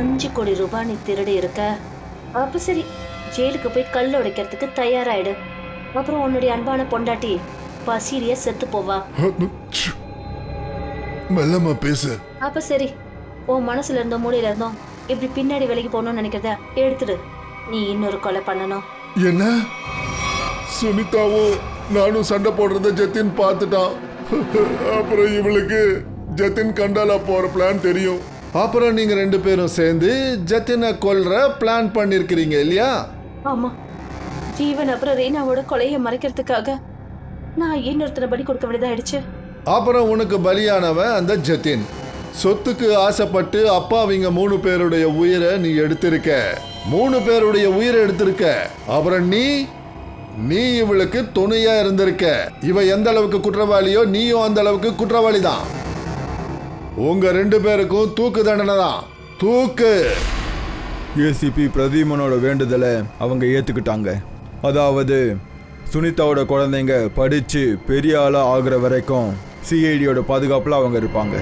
5 கோடி ரூபாய் நீ திருடி இருக்க. அப்ப சரி, ஜெயிலுக்கு போய் கல் உடைக்கிறதுக்கு தயாராயிடு. அப்புறம் உன்னுடைய அன்பான பொண்டாட்டி பசிரிய செத்து போவா. மெல்லமா பேசு. அப்ப சரி, உன் மனசுல இருந்தோ மூளையில இருந்தோ இப்படி பின்னாடி விலைக்கு போகணும்னு நினைக்கிறத எடுத்துடு. நீ இன்னொரு கொலை பண்ணணும். என்ன? சுனிதாவும் நானும் சண்டை போடுறத ஜத்தின் பார்த்துட்டான். அப்புறம் இவளுக்கு ஜத்தின் கண்டாலா போற பிளான் தெரியும். அப்புறம் நீங்க 2 பேரும் சேர்ந்து ஜத்தினை கொல்ற பிளான் பண்ணிருக்கிறீங்க இல்லையா? ஆமா, ஜீவன் அப்புறம் ரீனாவோட கொலையை மறைக்கிறதுக்காக நான் இன்னொருத்தனை பலி கொடுக்க வேண்டியதா ஆயிடுச்சு. அப்புறம் உனக்கு பலியானவன் அந்த ஜத்தின். சொத்துக்கு ஆசைப்பட்டு அப்பாவிங்க 3 பேருடைய உயிரை நீ எடுத்திருக்க. 3 பேருடைய உயிரை எடுத்திருக்க. அப்புறம் நீ இவளுக்கு துணையா இருந்திருக்க. இவ எந்த அளவுக்கு குற்றவாளியோ நீயும் அந்த அளவுக்கு குற்றவாளி தான். உங்க 2 பேருக்கும் தூக்கு தண்டனை தான். தூக்கு. ஏசிபி பிரதீமனோட வேண்டுதலை அவங்க ஏற்றுக்கிட்டாங்க. அதாவது சுனிதாவோட குழந்தைங்க படித்து பெரிய ஆளாக ஆகுற வரைக்கும் சிஐடியோட பாதுகாப்பில் அவங்க இருப்பாங்க.